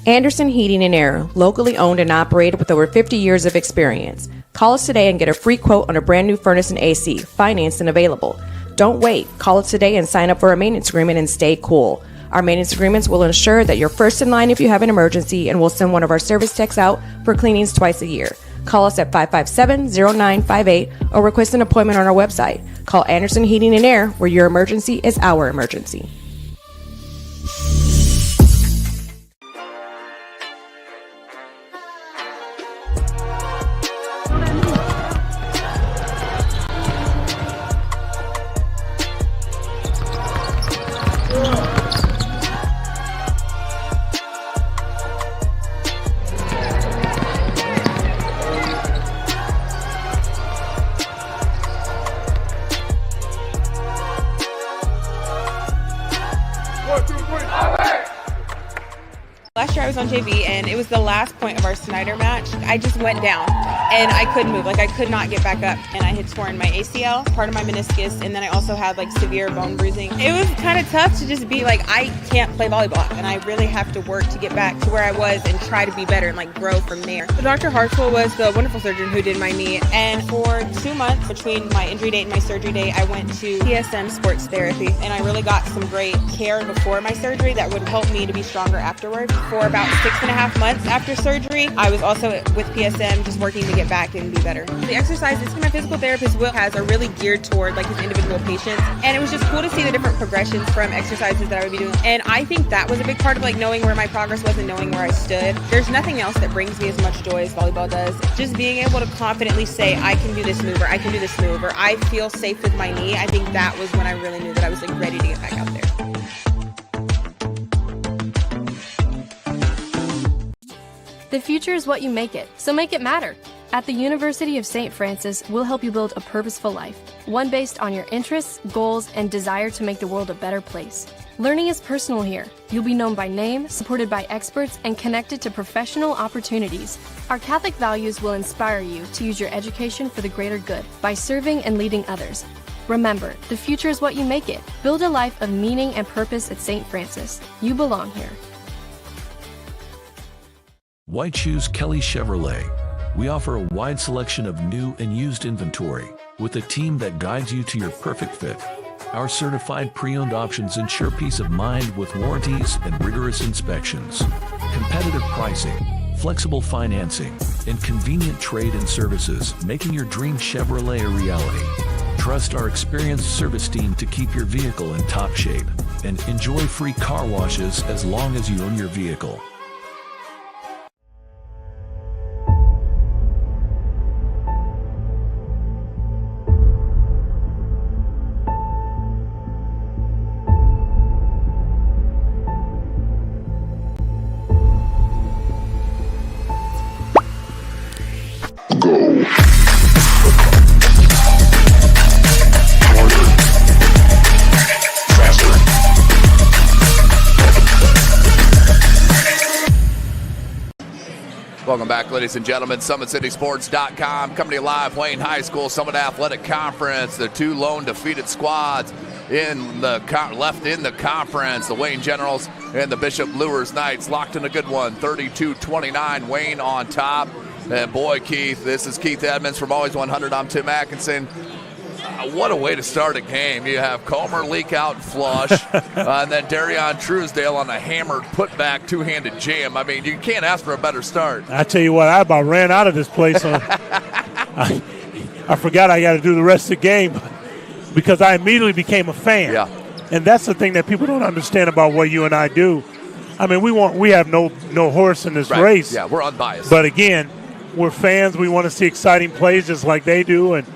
Anderson Heating and Air, locally owned and operated with over 50 years of experience. Call us today and get a free quote on a brand new furnace and AC, financed and available. Don't wait. Call us today and sign up for a maintenance agreement and stay cool. Our maintenance agreements will ensure that you're first in line if you have an emergency, and we'll send one of our service techs out for cleanings twice a year. Call us at 557-0958 or request an appointment on our website. Call Anderson Heating and Air, where your emergency is our emergency. Last year I was on JV, and it was the last point of our Snyder match. I just went down, and I couldn't move. I could not get back up, and I had torn my ACL, part of my meniscus, and then I also had severe bone bruising. It was kind of tough to just be I can't play volleyball, and I really have to work to get back to where I was and try to be better and grow from there. So Dr. Hartswell was the wonderful surgeon who did my knee, and for 2 months between my injury date and my surgery date, I went to PSM sports therapy, and I really got some great care before my surgery that would help me to be stronger afterwards. For about 6.5 months after surgery, I was also with PSM just working to get back and be better. The exercises my physical therapist Will has are really geared toward his individual patients, and it was just cool to see the different progressions from exercises that I would be doing. And I think that was a big part of knowing where my progress was and knowing where I stood. There's nothing else that brings me as much joy as volleyball does. Just being able to confidently say, I can do this move, or I can do this move, or I feel safe with my knee. I think that was when I really knew that I was ready to get back out there. The future is what you make it, so make it matter. At the University of St. Francis, we'll help you build a purposeful life, one based on your interests, goals, and desire to make the world a better place. Learning is personal here. You'll be known by name, supported by experts, and connected to professional opportunities. Our Catholic values will inspire you to use your education for the greater good by serving and leading others. Remember, the future is what you make it. Build a life of meaning and purpose at St. Francis. You belong here. Why choose Kelly Chevrolet? We offer a wide selection of new and used inventory with a team that guides you to your perfect fit. Our certified pre-owned options ensure peace of mind with warranties and rigorous inspections. Competitive pricing, flexible financing, and convenient trade and services, making your dream Chevrolet a reality. Trust our experienced service team to keep your vehicle in top shape and enjoy free car washes as long as you own your vehicle. Welcome back, ladies and gentlemen. SummitCitySports.com coming to you live. Wayne High School Summit Athletic Conference. The two lone defeated squads left in the conference. The Wayne Generals and the Bishop Luers Knights locked in a good one. 32-29. Wayne on top. And boy, Keith, this is Keith Edmonds from Always 100. I'm Tim Atkinson. what a way to start a game. You have Comer leak out and flush, and then Darion Truesdale on a hammered putback two-handed jam. I mean, you can't ask for a better start. I tell you what, I about ran out of this place. I forgot I got to do the rest of the game because I immediately became a fan. Yeah. And that's the thing that people don't understand about what you and I do. I mean, we have no horse in this race. Yeah, we're unbiased. But again, we're fans. We want to see exciting plays just like they do, and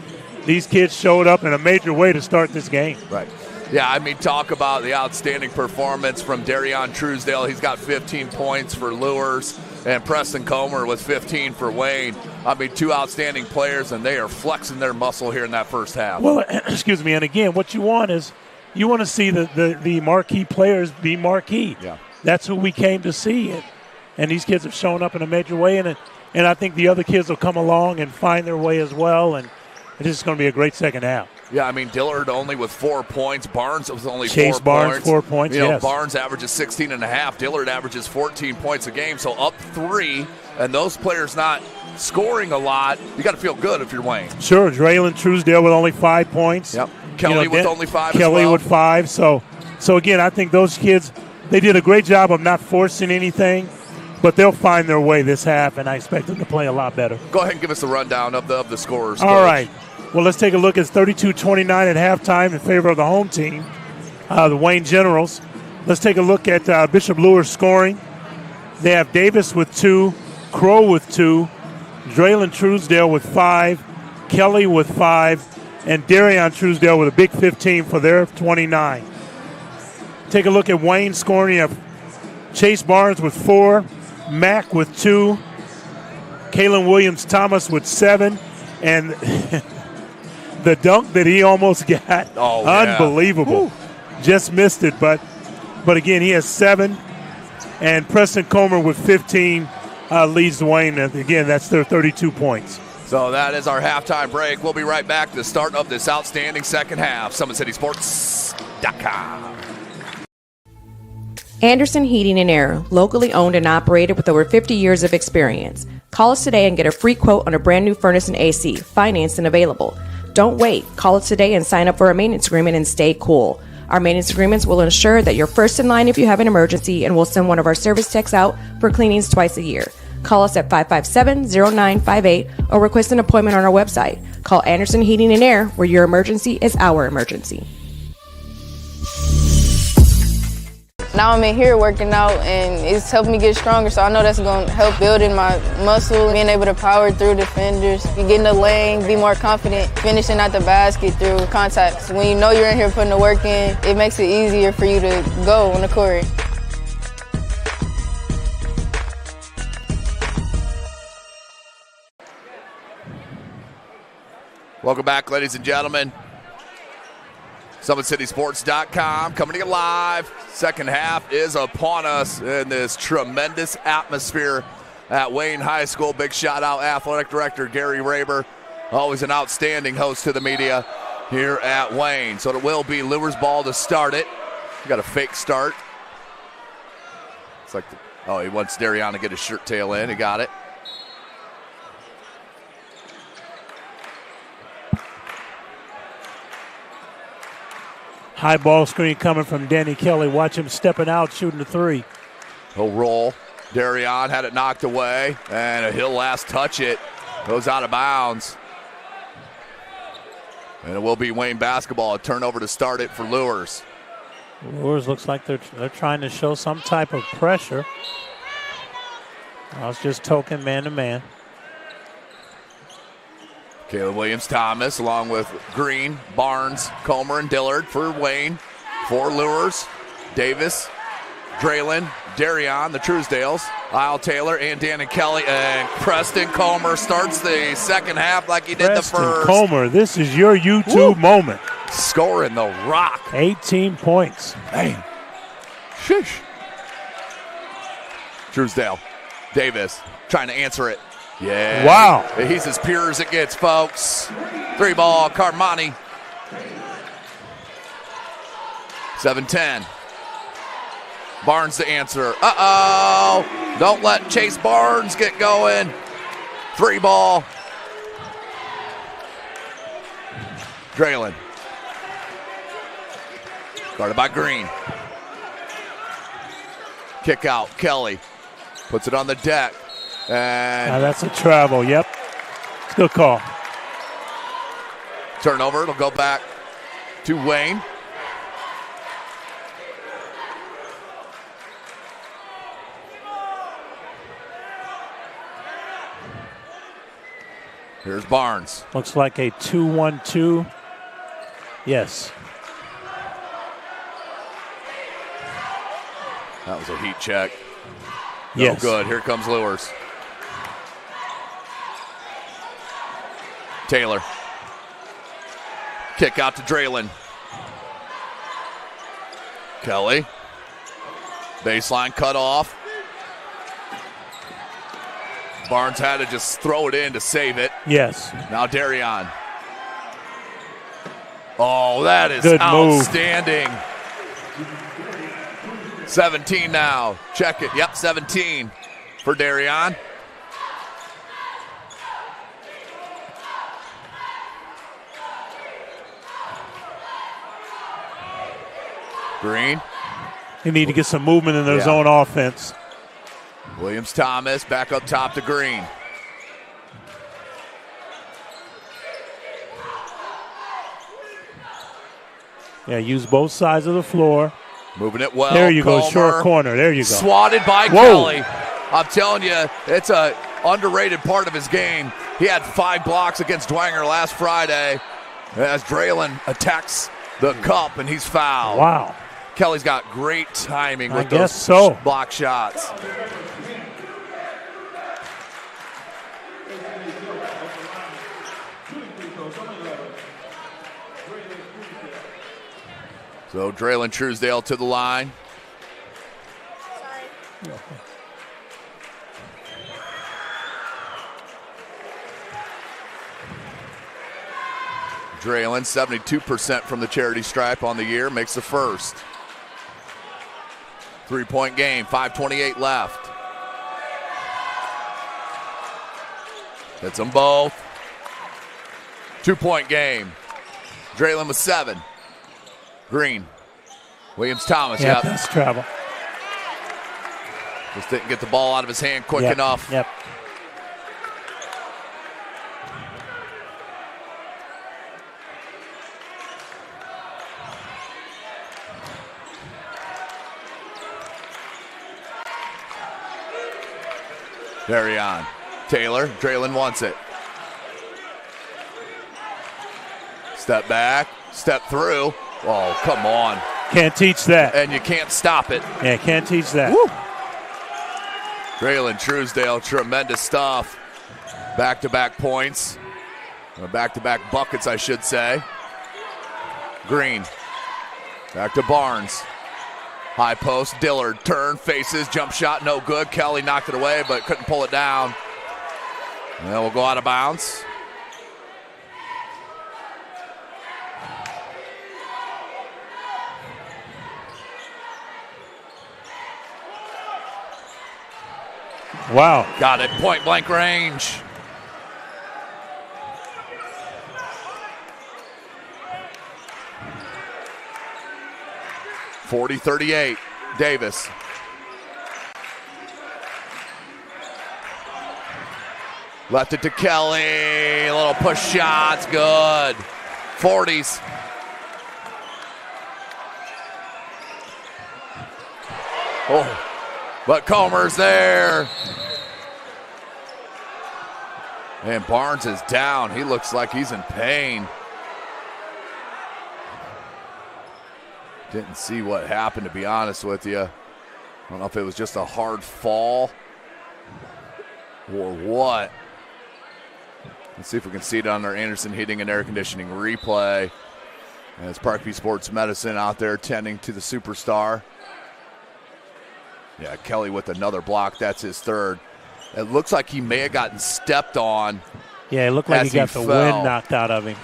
these kids showed up in a major way to start this game. Right. Yeah, I mean, talk about the outstanding performance from Darion Truesdale. He's got 15 points for Luers, and Preston Comer with 15 for Wayne. I mean, two outstanding players, and they are flexing their muscle here in that first half. Well, excuse me, and again, what you want is you want to see the marquee players be marquee. Yeah. That's who we came to see, and these kids have shown up in a major way, and I think the other kids will come along and find their way as well, and it's just going to be a great second half. Yeah, I mean, Dillard only with 4 points. Barnes was only 4 Chase points. Barnes, 4 points, You know, yes. Barnes averages 16.5. Dillard averages 14 points a game, so up 3. And those players not scoring a lot, you got to feel good if you're Wayne. Sure, Draylon Truesdale with only 5 points. Yep. Kelly with only 5 Kelly as well. with 5. So again, I think those kids, they did a great job of not forcing anything, but they'll find their way this half, and I expect them to play a lot better. Go ahead and give us the rundown of the scores. All Coach. right. Well, let's take a look. It's 32-29 at halftime in favor of the home team, the Wayne Generals. Let's take a look at Bishop Luers scoring. They have Davis with 2, Crow with 2, Draylon Truesdale with 5, Kelly with 5, and Darion Truesdale with a big 15 for their 29. Take a look at Wayne scoring. You have Chase Barnes with 4, Mack with 2, Kalen Williams-Thomas with 7, and the dunk that he almost got, unbelievable. Just missed it, but again, he has 7, and Preston Comer with 15 leads Wayne. Again, that's their 32 points. So that is our halftime break. We'll be right back to the start of this outstanding second half. SummitCitySports.com. Anderson Heating and Air, locally owned and operated with over 50 years of experience. Call us today and get a free quote on a brand new furnace and AC, financed and available. Don't wait. Call us today and sign up for a maintenance agreement and stay cool. Our maintenance agreements will ensure that you're first in line if you have an emergency, and we'll send one of our service techs out for cleanings twice a year. Call us at 557-0958 or request an appointment on our website. Call Anderson Heating and Air, where your emergency is our emergency. Now I'm in here working out, and it's helped me get stronger, so I know that's going to help building my muscle, being able to power through defenders, get in the lane, be more confident, finishing at the basket through contacts. When you know you're in here putting the work in, it makes it easier for you to go on the court. Welcome back, ladies and gentlemen. SummitCitySports.com coming to you live. Second half is upon us in this tremendous atmosphere at Wayne High School. Big shout out Athletic Director Gary Raber. Always an outstanding host to the media here at Wayne. So it will be Luers ball to start it. We got a fake start. It's like, he wants Darion to get his shirt tail in. He got it. High ball screen coming from Danny Kelly. Watch him stepping out, shooting the 3. He'll roll. Darion had it knocked away, and he'll last touch it. Goes out of bounds. And it will be Wayne basketball. A turnover to start it for Luers. Luers looks like they're trying to show some type of pressure. It's just token man-to-man. Caleb Williams-Thomas along with Green, Barnes, Comer, and Dillard for Wayne. For Luers, Davis, Draylon, Darion, the Truesdales, Lyle Taylor, and Danny Kelly. And Preston Comer starts the second half like he did the first. Comer, this is your YouTube moment. Scoring the rock. 18 points. Man. Sheesh. Truesdale, Davis trying to answer it. Yeah. Wow. He's as pure as it gets, folks. 3 ball, Carmani. 7-10. Barnes to answer. Uh-oh. Don't let Chase Barnes get going. 3 ball. Draylen. Guarded by Green. Kick out. Kelly puts it on the deck. And Now that's a travel. Yep. It's a good call. Turnover. It'll go back to Wayne. Here's Barnes. Looks like a 2-1-2. Yes. That was a heat check. Yes. No good. Here comes Luers. Taylor. Kick out to Draylen. Kelly. Baseline cut off. Barnes had to just throw it in to save it. Yes. Now Darion. Oh, that is Good outstanding. 17 now. Check it. Yep, 17 for Darion. Green. You need to get some movement in their zone offense. Williams-Thomas back up top to Green. Yeah, use both sides of the floor. Moving it well. There you Comer. go, short corner. There you go. Swatted by Whoa. Kelly. I'm telling you, it's a underrated part of his game. He had 5 blocks against Dwanger last Friday as Draylen attacks the cup and he's fouled. Wow. Kelly's got great timing with those block shots. So Draylen Truesdale to the line. Draylen, 72% from the charity stripe on the year, makes the first. 3-point game, 5:28 left. Hits them both. 2-point game. Draylen with 7. Green. Williams-Thomas, Yep, yep. that's travel. Just didn't get the ball out of his hand quick Yep, enough. Yep. Darion. Taylor. Draylen wants it. Step back. Step through. Oh, come on. Can't teach that. And you can't stop it. Yeah, can't teach that. Woo. Draylen Truesdale, tremendous stuff. Back-to-back points. Or back-to-back buckets, I should say. Green. Back to Barnes. High post, Dillard, turn, faces, jump shot, no good. Kelly knocked it away, but couldn't pull it down. And then we'll go out of bounds. Wow. Got it, point blank range. .40-38, Davis. Left it to Kelly, a little push shot's good. 40s. Oh, but Comer's there. And Barnes is down. He looks like he's in pain. Didn't see what happened, to be honest with you. I don't know if it was just a hard fall or what. Let's see if we can see it on our Anderson Heating and Air Conditioning replay. And it's Parkview Sports Medicine out there tending to the superstar. Yeah, Kelly with another block. That's his third. It looks like he may have gotten stepped on. Yeah, it looked like he got the wind knocked out of him.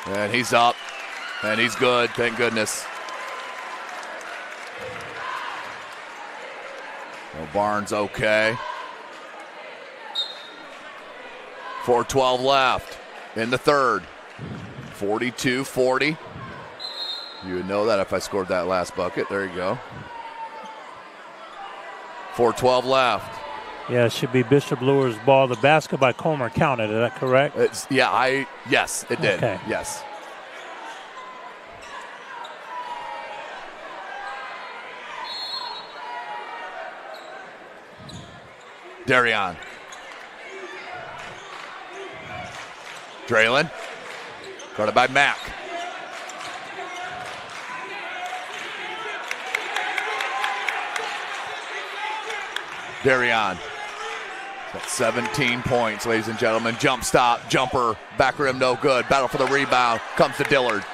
And he's up. And he's good, thank goodness. Well, Barnes okay. 4:12 left in the third. 42-40. You would know that if I scored that last bucket. There you go. 4:12 left. Yeah, it should be Bishop Luers' ball. The basket by Comer counted. Is that correct? Yes, it did. Okay. Yes. Darion. Draylen. Guarded by Mack. Darion. Got 17 points, ladies and gentlemen. Jump stop, jumper, back rim, no good. Battle for the rebound, comes to Dillard.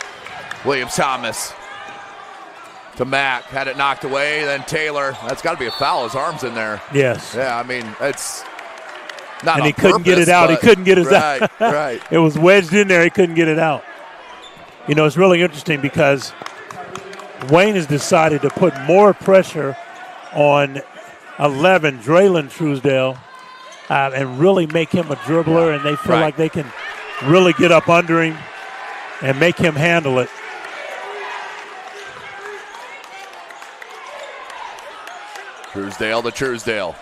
Williams-Thomas to Mack, had it knocked away, then Taylor. That's got to be a foul, his arm's in there. Yes. Yeah, I mean, it's not and on he couldn't get it purpose, out. He couldn't get it right, out. Right. It was wedged in there. He couldn't get it out. You know, it's really interesting because Wayne has decided to put more pressure on 11, Draylen Truesdale, and really make him a dribbler, and they feel like they can really get up under him and make him handle it. Truesdale to Truesdale.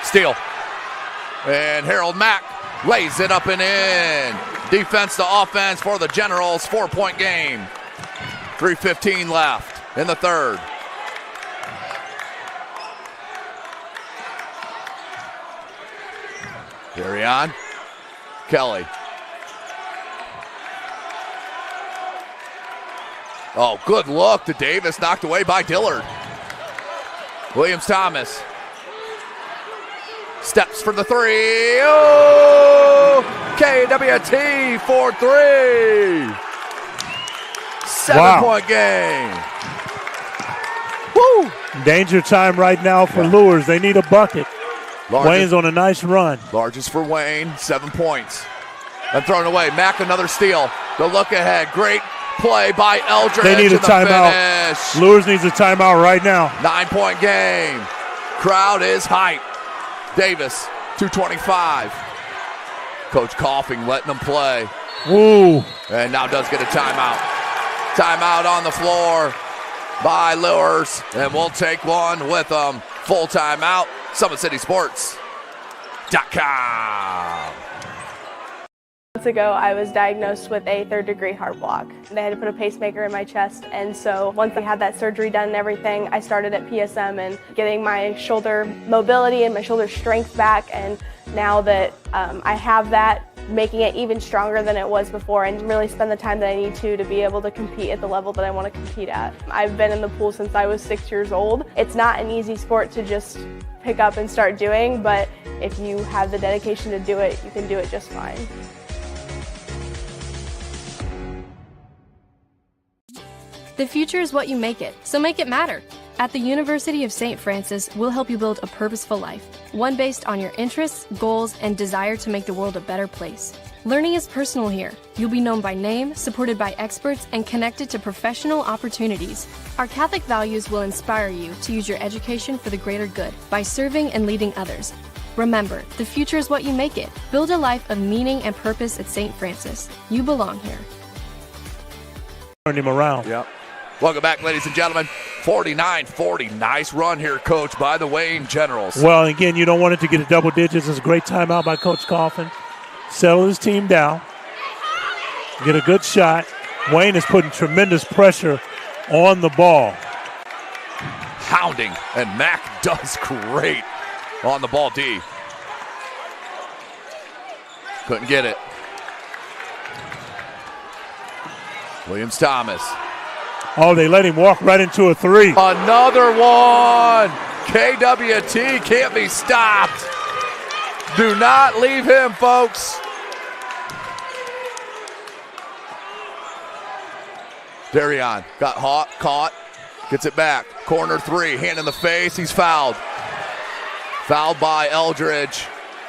Steal. And Harold Mack lays it up and in. Defense to offense for the Generals. 4-point game. 3:15 left in the third. Darion. Kelly. Oh, good look to Davis, knocked away by Dillard. Williams-Thomas. Steps for the three. Oh! KWT 4-3. 7-point game. Woo! Danger time right now for Luers. They need a bucket. Wayne's on a nice run. Largest for Wayne, 7 points. And thrown away. Mack another steal. The look ahead. Great play by Eldridge. They need a timeout. Luers needs a timeout right now. 9-point game. Crowd is hype. Davis, 2:25. Coach Coughing letting them play. Woo. And now does get a timeout. Timeout on the floor by Luers. And we'll take one with them. Full timeout. SummitCitySports.com. Months ago, I was diagnosed with a 3rd-degree heart block. They had to put a pacemaker in my chest, and so once I had that surgery done and everything, I started at PSM and getting my shoulder mobility and my shoulder strength back, and now that I have that, making it even stronger than it was before and really spend the time that I need to be able to compete at the level that I want to compete at. I've been in the pool since I was 6 years old. It's not an easy sport to just pick up and start doing, but if you have the dedication to do it, you can do it just fine. The future is what you make it, so make it matter. At the University of St. Francis, we'll help you build a purposeful life, one based on your interests, goals, and desire to make the world a better place. Learning is personal here. You'll be known by name, supported by experts, and connected to professional opportunities. Our Catholic values will inspire you to use your education for the greater good by serving and leading others. Remember, the future is what you make it. Build a life of meaning and purpose at St. Francis. You belong here. Turn him around. Yep. Welcome back, ladies and gentlemen. 49-40. Nice run here, Coach, by the Wayne Generals. Well, again, you don't want it to get to double digits. It's a great timeout by Coach Coffin. Settle his team down. Get a good shot. Wayne is putting tremendous pressure on the ball. Hounding, and Mack does great on the ball D. Couldn't get it. Williams-Thomas. Oh, they let him walk right into a three. Another one. KWT can't be stopped. Do not leave him, folks. Darion got caught, gets it back. Corner three, hand in the face. He's fouled. Fouled by Eldridge.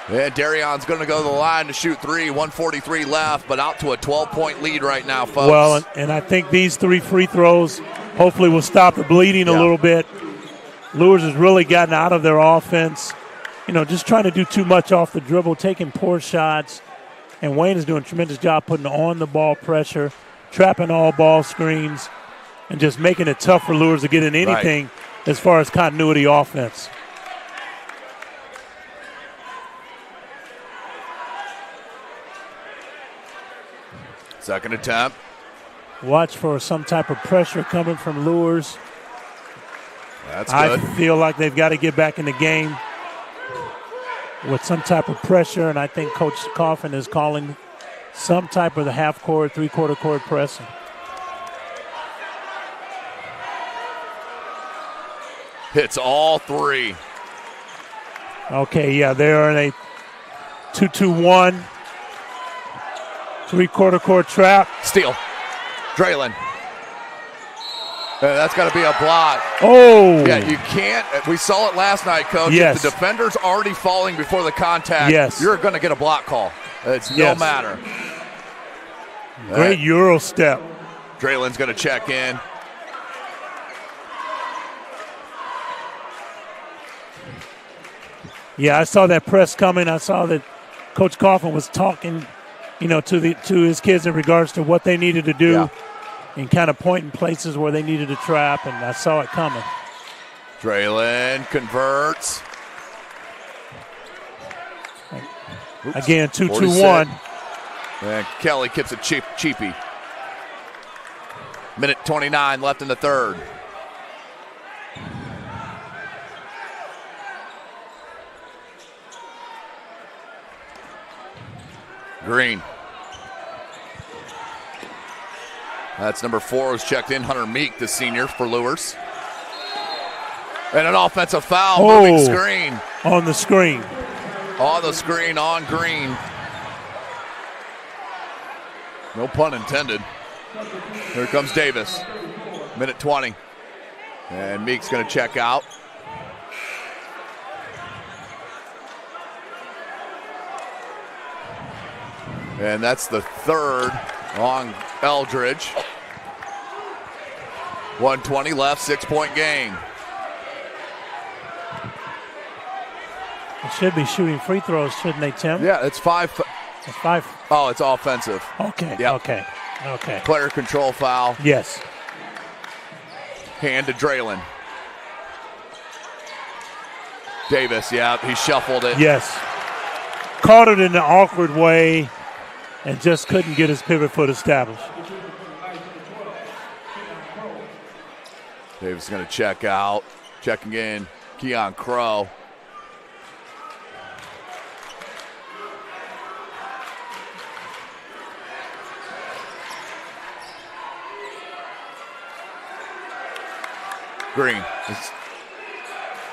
And Darion's going to go to the line to shoot three. 1:43 left, but out to a 12-point lead right now, folks. Well, and I think these 3 free throws hopefully will stop the bleeding a little bit. Luers has really gotten out of their offense. just trying to do too much off the dribble, taking poor shots. And Wayne is doing a tremendous job putting on the ball pressure, trapping all ball screens, and just making it tough for Luers to get in anything as far as continuity offense. Second attempt. Watch for some type of pressure coming from Luers. That's good. I feel like they've got to get back in the game with some type of pressure, and I think Coach Coffin is calling some type of the half-court, three-quarter court pressing. Hits all three. Okay, yeah, they're in a 2-2-1. Three-quarter court trap. Steal. Draylon. That's got to be a block. Oh. Yeah, you can't. We saw it last night, Coach. Yes. If the defender's already falling before the contact, yes, you're going to get a block call. It's no matter. Great Euro step. Draylon's going to check in. Yeah, I saw that press coming. I saw that Coach Coffin was talking, to his kids in regards to what they needed to do and kind of pointing places where they needed to trap, and I saw it coming. Draylon converts. Again, 2-2-1. And Kelly keeps it cheapy. Minute 29 left in the third. Green. That's number 4 who's checked in, Hunter Meek, the senior for Luers. And an offensive foul, moving screen. On the screen. On the screen, on Green. No pun intended. Here comes Davis. Minute 20. And Meek's going to check out. And that's the third on Eldridge. 1:20 left, 6-point game. They should be shooting free throws, shouldn't they, Tim? Yeah, it's 5. It's 5. Oh, it's offensive. Okay, yep. okay. Player control foul. Yes. Hand to Draylon. Davis, he shuffled it. Yes. Caught it in an awkward way and just couldn't get his pivot foot established. Davis is going to check out. Checking in, Keon Crow. Green.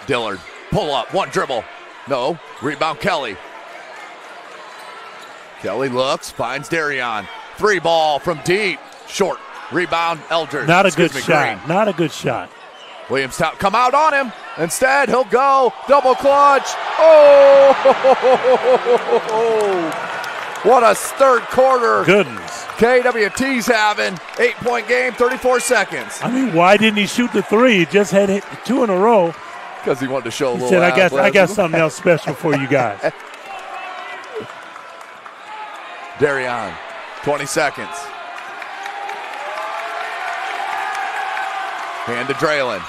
Dillard. Pull up. One dribble. No. Rebound Kelly. Kelly looks. Finds Darion. 3 ball from deep. Short. Rebound Eldridge. Not a good shot. Green. Not a good shot. Williams come out on him. Instead, he'll go. Double clutch. Oh! What a third quarter. Goodness. KWT's having 8-point game, 34 seconds. I mean, why didn't he shoot the 3? He just had hit 2 in a row. Because he wanted to show a little He said, I got something else special for you guys. Darion, 20 seconds. Hand to Draylon.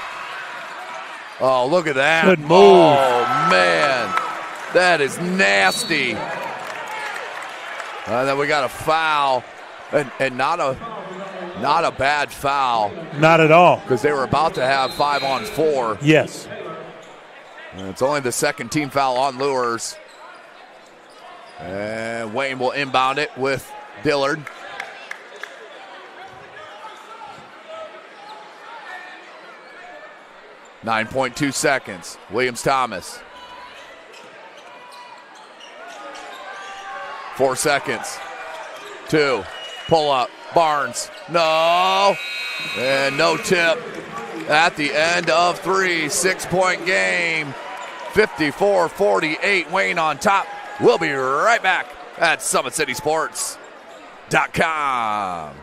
Oh, look at that. Good move. Oh, man. That is nasty. And then we got a foul. And not a bad foul. Not at all. Because they were about to have 5-on-4. Yes. And it's only the second team foul on Luers. And Wayne will inbound it with Dillard. .2 seconds. Williams-Thomas. 4 seconds. 2. Pull up. Barnes. No. And no tip at the end of 3. 6-point game. 54-48. Wayne on top. We'll be right back at SummitCitySports.com.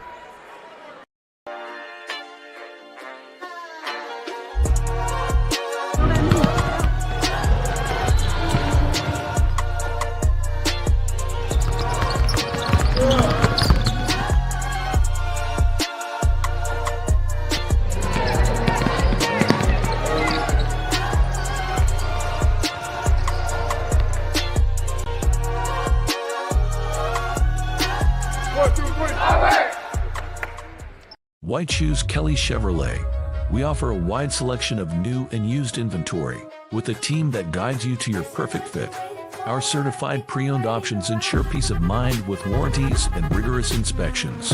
Why choose Kelly Chevrolet? We offer a wide selection of new and used inventory with a team that guides you to your perfect fit. Our certified pre-owned options ensure peace of mind with warranties and rigorous inspections.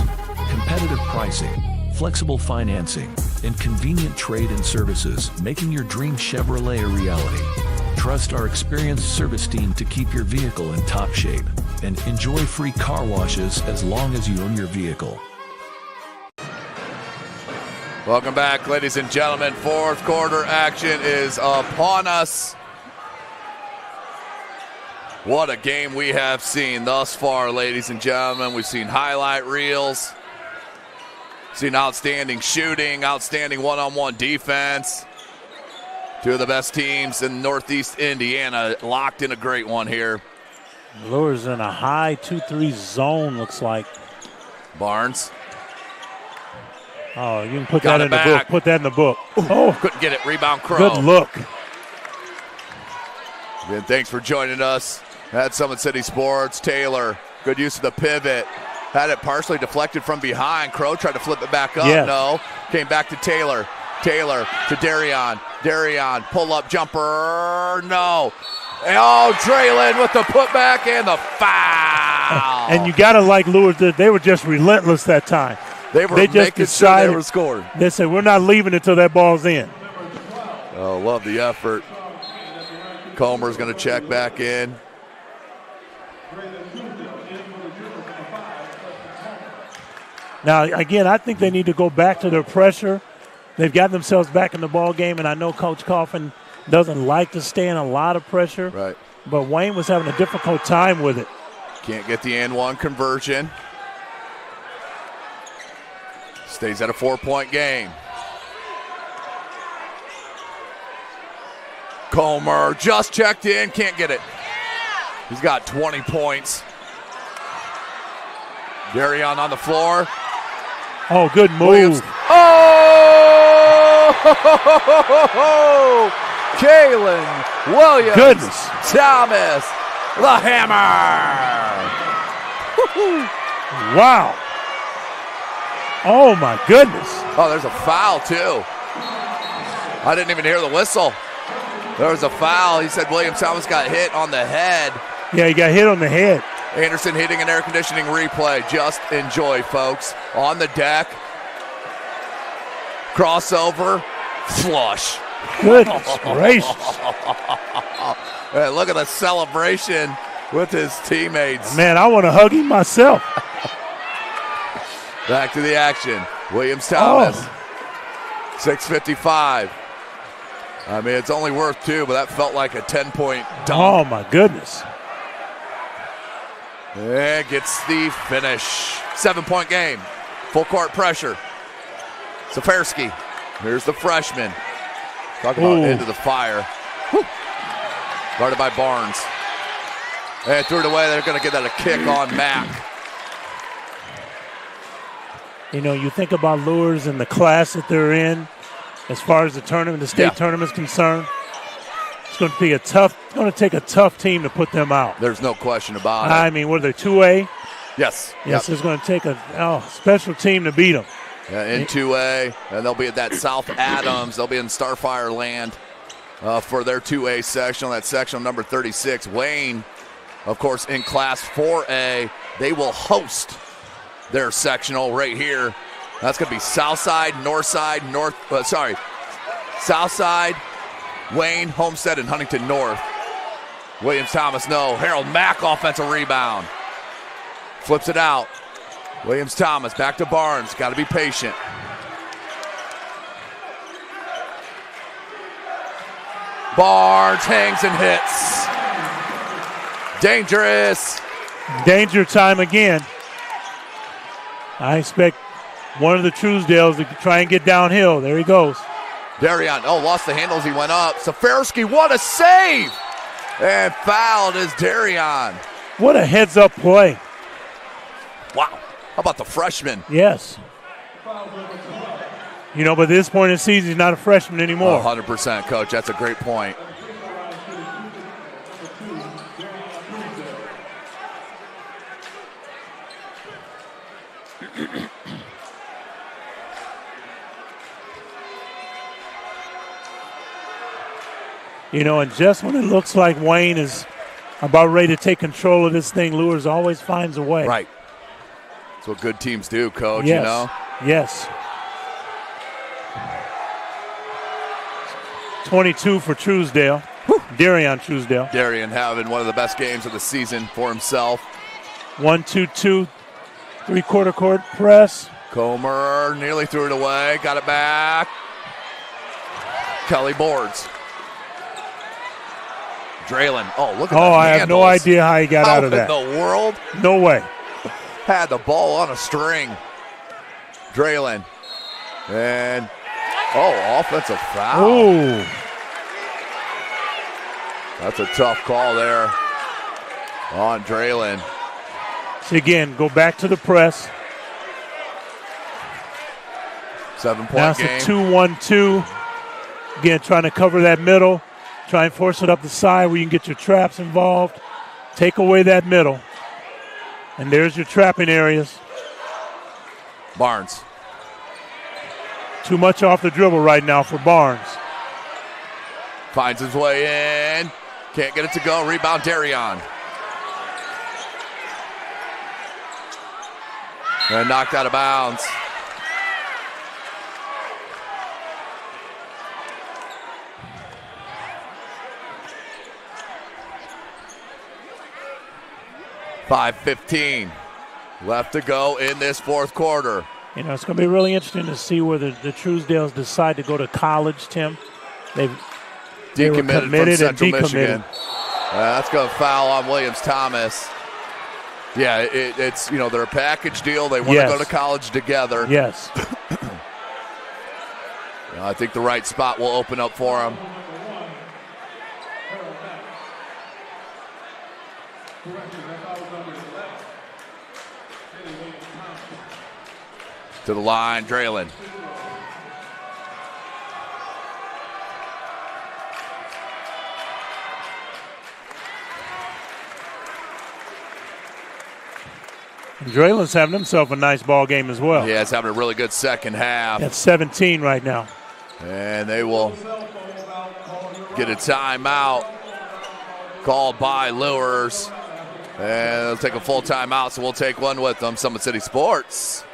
Competitive pricing, flexible financing, and convenient trade-in services, making your dream Chevrolet a reality. Trust our experienced service team to keep your vehicle in top shape, and enjoy free car washes as long as you own your vehicle. Welcome back, ladies and gentlemen. Fourth quarter action is upon us. What a game we have seen thus far, ladies and gentlemen. We've seen highlight reels, seen outstanding shooting, outstanding one-on-one defense. Two of the best teams in Northeast Indiana locked in a great one here. Luers in a high 2-3 zone, looks like. Barnes. Oh, you can put that in the book. Put that in the book. Oh, couldn't get it. Rebound, Crow. Good look. Again, thanks for joining us at Summit City Sports. Taylor, good use of the pivot. Had it partially deflected from behind. Crow tried to flip it back up. Yes. No. Came back to Taylor. Taylor to Darion. Darion, pull-up jumper. No. Oh, Draylon with the putback and the foul. And you got to like Luers. They were just relentless that time. They just making sure they were scoring. They said, we're not leaving until that ball's in. Oh, love the effort. Comer's going to check back in. Now, again, I think they need to go back to their pressure. They've got themselves back in the ball game, and I know Coach Coffin doesn't like to stay in a lot of pressure. Right. But Wayne was having a difficult time with it. Can't get the and-one conversion. Stays at a 4-point game. Comer just checked in, can't get it. He's got 20 points. Darion on the floor. Oh, good move. Williams. Oh! Kalen Williams. Goodness. Thomas, the hammer. Wow. Oh, my goodness. Oh, there's a foul, too. I didn't even hear the whistle. There was a foul. He said William Thomas got hit on the head. Yeah, he got hit on the head. Anderson hitting an air conditioning replay. Just enjoy, folks. On the deck. Crossover. Flush. Goodness gracious. Hey, look at the celebration with his teammates. Man, I want to hug him myself. Back to the action. Williams Thomas. 6:55. I mean, it's only worth 2, but that felt like a 10-point dunk. Oh, my goodness. And gets the finish. 7-point game. Full court pressure. Safarsky. Here's the freshman. Talk about into the fire. Whew. Guarded by Barnes. And threw it away. They're going to get that a kick on Mack. You know, you think about Luers and the class that they're in as far as the tournament, the state tournament is concerned. It's going to be take a tough team to put them out. There's no question about it. I mean, were they 2A? Yes. Yes, it's going to take a special team to beat them. Yeah, in 2A, and they'll be at that South Adams. They'll be in Starfire land for their 2A sectional. That sectional number 36. Wayne, of course, in Class 4A, they will host their sectional right here. That's going to be Southside, Northside, Southside, Wayne, Homestead, and Huntington North. Williams Thomas, no. Harold Mack, offensive rebound. Flips it out. Williams Thomas, back to Barnes. Got to be patient. Barnes hangs and hits. Dangerous. Danger time again. I expect one of the Truesdales to try and get downhill. There he goes. Darion, lost the handle as he went up. Safarsky, what a save! And fouled is Darion. What a heads-up play. Wow. How about the freshman? Yes. You know, but at this point in the season, he's not a freshman anymore. 100%, Coach. That's a great point. And just when it looks like Wayne is about ready to take control of this thing, Luers always finds a way. Right. That's what good teams do, Coach, Yes. Yes. 22 for Truesdale. Darian Truesdale. Darian having one of the best games of the season for himself. 1-2-2, three-quarter court press. Comer nearly threw it away, got it back. Kelly boards. Draylen, look at that. I have no idea how he got out of that. How in the world? No way. Had the ball on a string. Draylen. And, offensive foul. Ooh. That's a tough call there on Draylen. So again, go back to the press. 7-point now game. It's a 2-1-2. Again, trying to cover that middle. Try and force it up the side where you can get your traps involved. Take away that middle. And there's your trapping areas. Barnes. Too much off the dribble right now for Barnes. Finds his way in. Can't get it to go. Rebound, Darian. And knocked out of bounds. $5:15 left to go in this fourth quarter. It's going to be really interesting to see whether the Truesdales decide to go to college, Tim. They were Decommitted from Central and Michigan. That's going to foul on Williams-Thomas. Yeah, it's they're a package deal. They want to go to college together. Yes. I think the right spot will open up for them. To the line, Draylen. Draylen's having himself a nice ball game as well. Yeah, he's having a really good second half. That's 17 right now. And they will get a timeout called by Luers. And they'll take a full timeout, so we'll take one with them. SummitCitySports.com.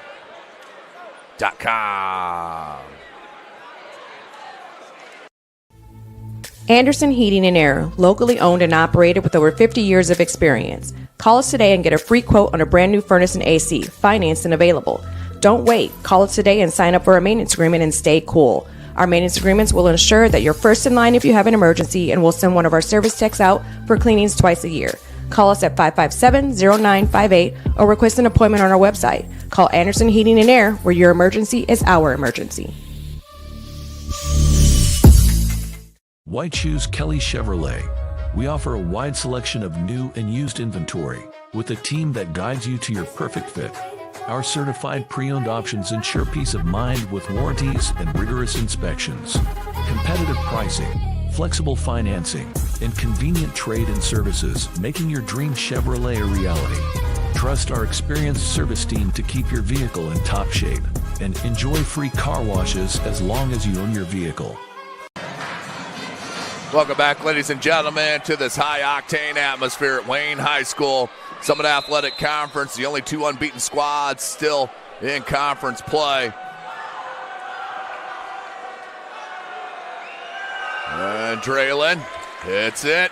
Anderson Heating and Air, locally owned and operated with over 50 years of experience. Call us today and get a free quote on a brand new furnace and AC, financed and available. Don't wait. Call us today and sign up for a maintenance agreement and stay cool. Our maintenance agreements will ensure that you're first in line if you have an emergency, and we'll send one of our service techs out for cleanings twice a year. Call us at 557-0958 or request an appointment on our website. Call Anderson Heating and Air, where your emergency is our emergency. Why choose Kelly Chevrolet? We offer a wide selection of new and used inventory with a team that guides you to your perfect fit. Our certified pre-owned options ensure peace of mind with warranties and rigorous inspections. Competitive pricing, flexible financing, and convenient trade and services, making your dream Chevrolet a reality. Trust our experienced service team to keep your vehicle in top shape and enjoy free car washes as long as you own your vehicle. Welcome back, ladies and gentlemen, to this high-octane atmosphere at Wayne High School. Summit Athletic Conference, the only two unbeaten squads still in conference play. And Draylen hits it.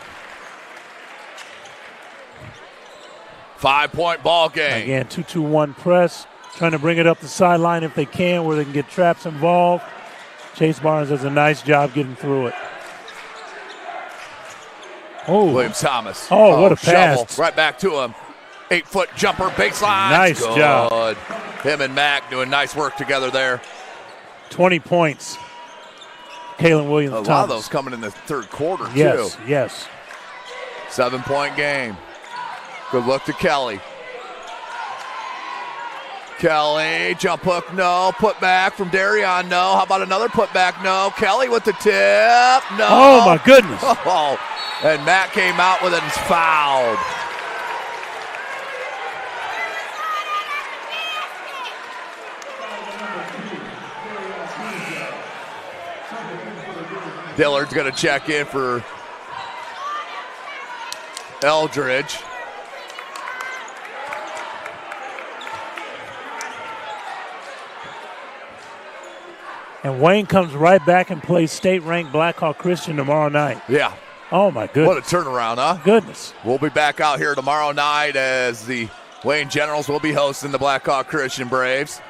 5-point ball game. Again, 2-2-1 press, trying to bring it up the sideline if they can, where they can get traps involved. Chase Barnes does a nice job getting through it. Oh, Williams-Thomas. Oh, what a pass. Shovel right back to him. 8-foot jumper, baseline. Nice job. Him and Mack doing nice work together there. 20 points. Kalen Williams-Thomas. A lot of those coming in the third quarter, yes, too. Yes. 7-point game. Good look to Kelly. Kelly, jump hook, no. Put back from Darian, no. How about another put back, no. Kelly with the tip, no. Oh, my goodness. Oh, and Matt came out with it and fouled. Dillard's going to check in for Eldridge. And Wayne comes right back and plays state-ranked Blackhawk Christian tomorrow night. Yeah. Oh, my goodness. What a turnaround, huh? Goodness. We'll be back out here tomorrow night as the Wayne Generals will be hosting the Blackhawk Christian Braves.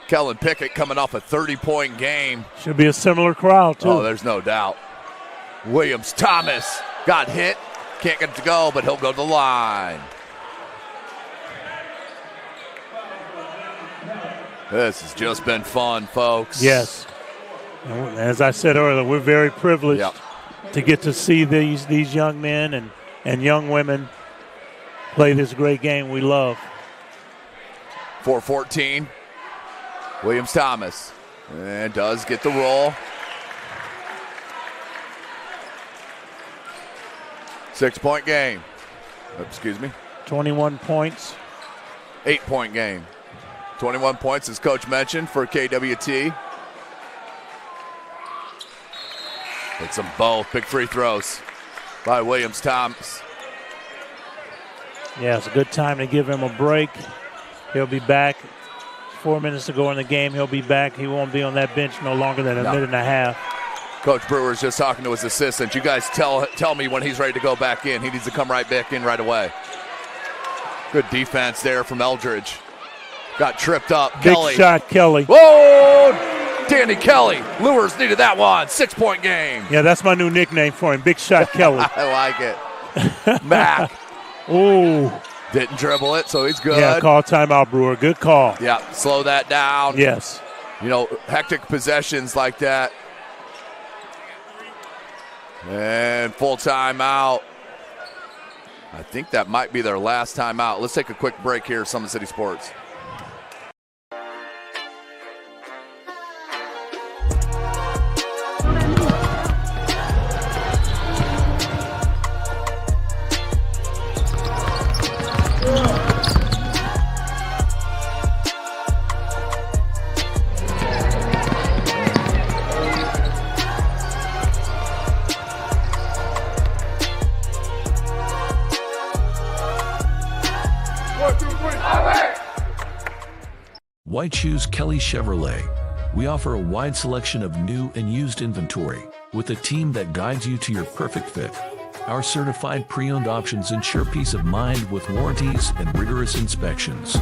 Kellen Pickett coming off a 30-point game. Should be a similar crowd, too. Oh, there's no doubt. Williams Thomas got hit. Can't get it to go, but he'll go to the line. This has just been fun, folks. Yes. As I said earlier, we're very privileged to get to see these young men and young women play this great game we love. 4-14. Williams Thomas. And does get the roll. 6-point game. Excuse me. 21 points. 8-point game. 21 points, as Coach mentioned, for KWT. Hits them both. Big free throws by Williams Thomas. Yeah, it's a good time to give him a break. He'll be back. 4 minutes to go in the game. He'll be back. He won't be on that bench no longer than a minute and a half. Coach Brewer's just talking to his assistant. You guys tell me when he's ready to go back in. He needs to come right back in right away. Good defense there from Eldridge. Got tripped up. Big Kelly. shot, Kelly. Whoa! Danny Kelly. Luers needed that one. 6-point game. Yeah, that's my new nickname for him. Big shot, Kelly. I like it. Mac. Ooh. Didn't dribble it, so he's good. Yeah, call timeout, Brewer. Good call. Yeah, slow that down. Yes. You know, hectic possessions like that. And full timeout. I think that might be their last timeout. Let's take a quick break here at Summit City Sports. Why choose Kelly Chevrolet? We offer a wide selection of new and used inventory with a team that guides you to your perfect fit. Our certified pre-owned options ensure peace of mind with warranties and rigorous inspections.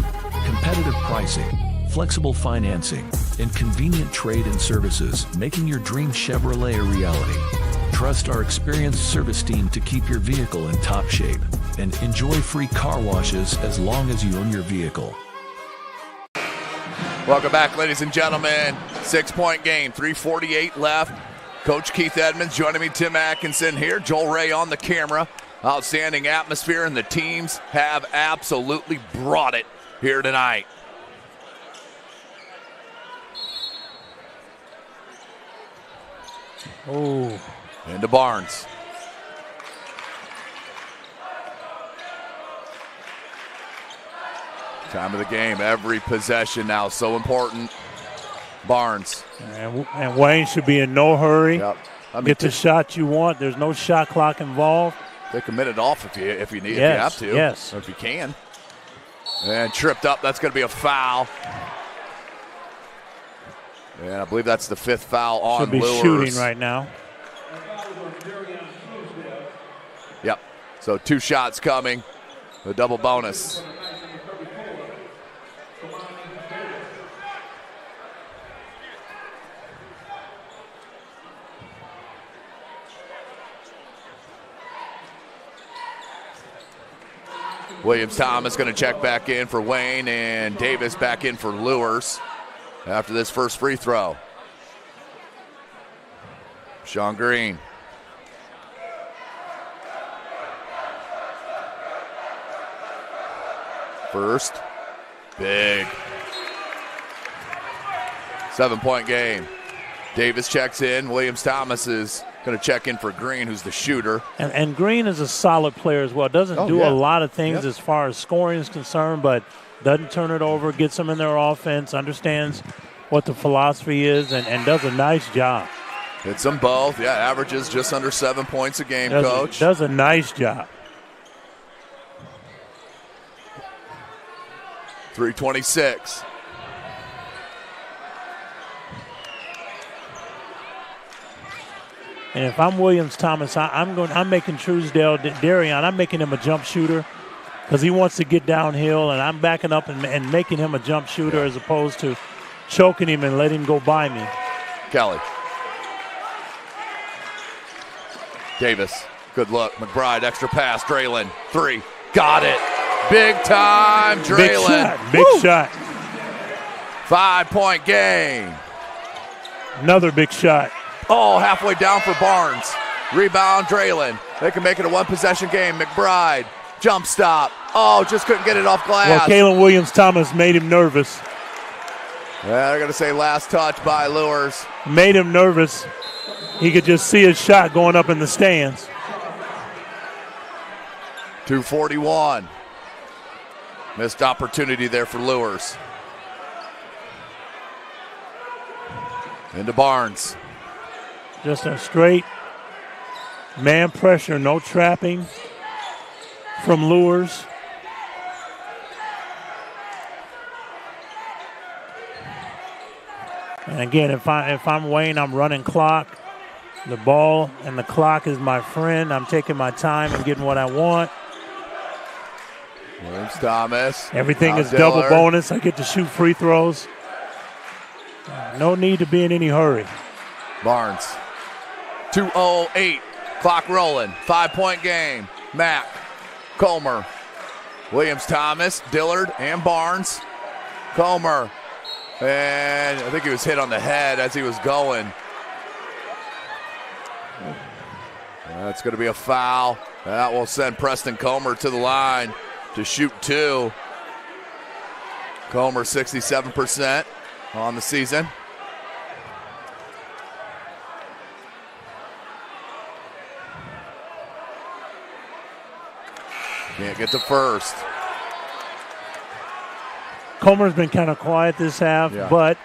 Competitive pricing, flexible financing, and convenient trade and services, making your dream Chevrolet a reality. Trust our experienced service team to keep your vehicle in top shape and enjoy free car washes as long as you own your vehicle. Welcome back, ladies and gentlemen. 6-point game, 3:48 left. Coach Keith Edmonds joining me, Tim Atkinson here. Joel Ray on the camera. Outstanding atmosphere, and the teams have absolutely brought it here tonight. Oh. Into Barnes. Time of the game, every possession now, so important. Barnes. And Wayne should be in no hurry. Yep. Get the shot you want. There's no shot clock involved. Take a minute off if you need, yes, if you have to. Yes. Or if you can. And tripped up, that's going to be a foul. And I believe that's the 5th foul on Should be Luers. shooting right now. Yep. So 2 shots coming. A double bonus. Williams Thomas going to check back in for Wayne, and Davis back in for Luers after this first free throw. Sean Green. First, big. 7-point game. Davis checks in. Williams Thomas is going to check in for Green, who's the shooter. And Green is a solid player as well. Doesn't do a lot of things as far as scoring is concerned, but doesn't turn it over, gets them in their offense, understands what the philosophy is, and does a nice job. Hits them both. Yeah, averages just under 7 points a game, Coach. Does a nice job. 3:26. And if I'm Williams Thomas, I'm making Truesdale Darian. I'm making him a jump shooter because he wants to get downhill, and I'm backing up and making him a jump shooter as opposed to choking him and letting him go by me. Kelly. Davis, good look. McBride, extra pass. Draylon, 3. Got it. Big time, Draylon. Big shot. 5-point game. Another big shot. Oh, halfway down for Barnes. Rebound, Draylon. They can make it a one-possession game. McBride, jump stop. Oh, just couldn't get it off glass. Well, Kalen Williams-Thomas made him nervous. Yeah, they're going to say last touch by Luers. Made him nervous. He could just see his shot going up in the stands. 2:41. Missed opportunity there for Luers. Into Barnes. Just a straight man pressure, no trapping from Luers. And again, if I'm Wayne, I'm running clock. The ball and the clock is my friend. I'm taking my time and getting what I want. Williams Thomas. Everything is Dillard. double bonus. I get to shoot free throws. No need to be in any hurry. Barnes. 2:08. Clock rolling. 5-point game. Mack. Comer. Williams Thomas. Dillard and Barnes. Comer. And I think he was hit on the head as he was going. That's going to be a foul. That will send Preston Comer to the line to shoot 2. Comer 67% on the season. Can't get the first. Comer's been kind of quiet this half, Yeah. but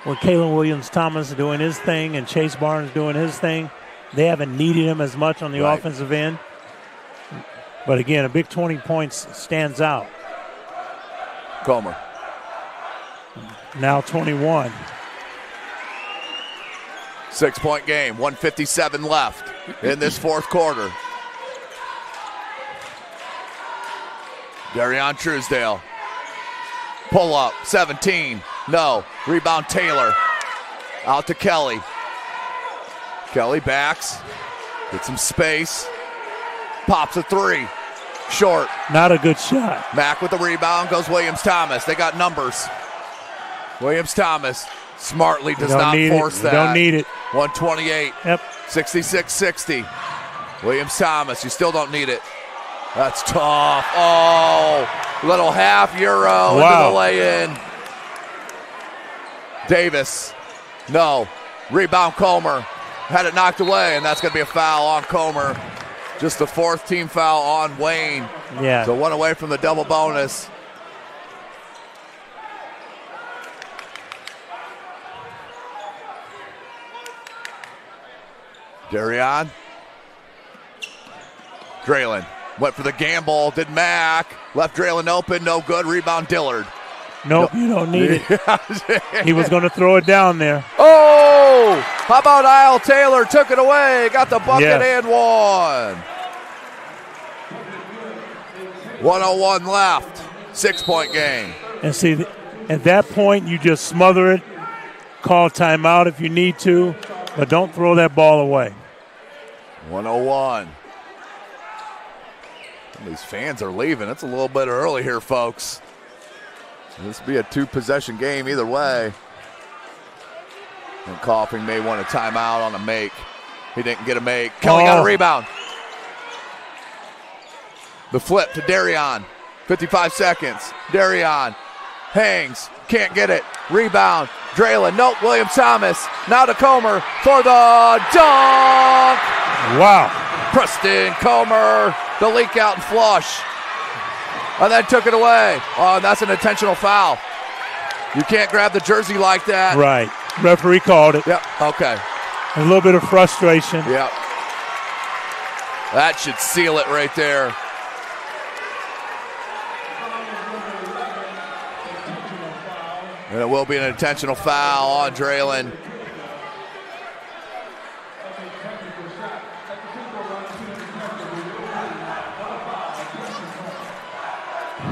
with Kalen Williams-Thomas doing his thing and Chase Barnes doing his thing, they haven't needed him as much on the Right. offensive end. But again, a big 20 points stands out. Comer. Now 21. 6-point game, 1:57 left in this fourth quarter. Darian Truesdale. Pull up, 17. No. Rebound Taylor. Out to Kelly. Kelly backs. Gets some space. Pops a 3. Short. Not a good shot. Mack with the rebound. Goes Williams Thomas. They got numbers. Williams Thomas smartly does not force that. Don't need it. 128. Yep. 66-60. Williams Thomas, you still don't need it. That's tough. Oh, little half euro into the lay-in. Davis, no. Rebound Comer. Had it knocked away, and that's going to be a foul on Comer. Just the 4th team foul on Wayne. Yeah. So 1 away from the double bonus. Darian. Draylon went for the gamble, did Mack. Left Draylon open, no good. Rebound Dillard. Nope, you don't need it. He was going to throw it down there. Oh, how about Isle Taylor took it away, got the bucket and won. 1:01 left, 6-point game. And see, at that point, you just smother it, call timeout if you need to, but don't throw that ball away. 1:01. These fans are leaving. It's a little bit early here, folks. This will be a 2-possession game either way. And Coffing may want a timeout on a make. He didn't get a make. Kelly got a rebound. The flip to Darian. 55 seconds. Darian hangs. Can't get it. Rebound. Draylon. Nope. Williams Thomas. Now to Comer for the dunk. Wow. Preston Comer. The leak out and flush. And then took it away. Oh, and that's an intentional foul. You can't grab the jersey like that. Right. Referee called it. Yep. Okay. A little bit of frustration. Yep. That should seal it right there. And it will be an intentional foul on Draylen.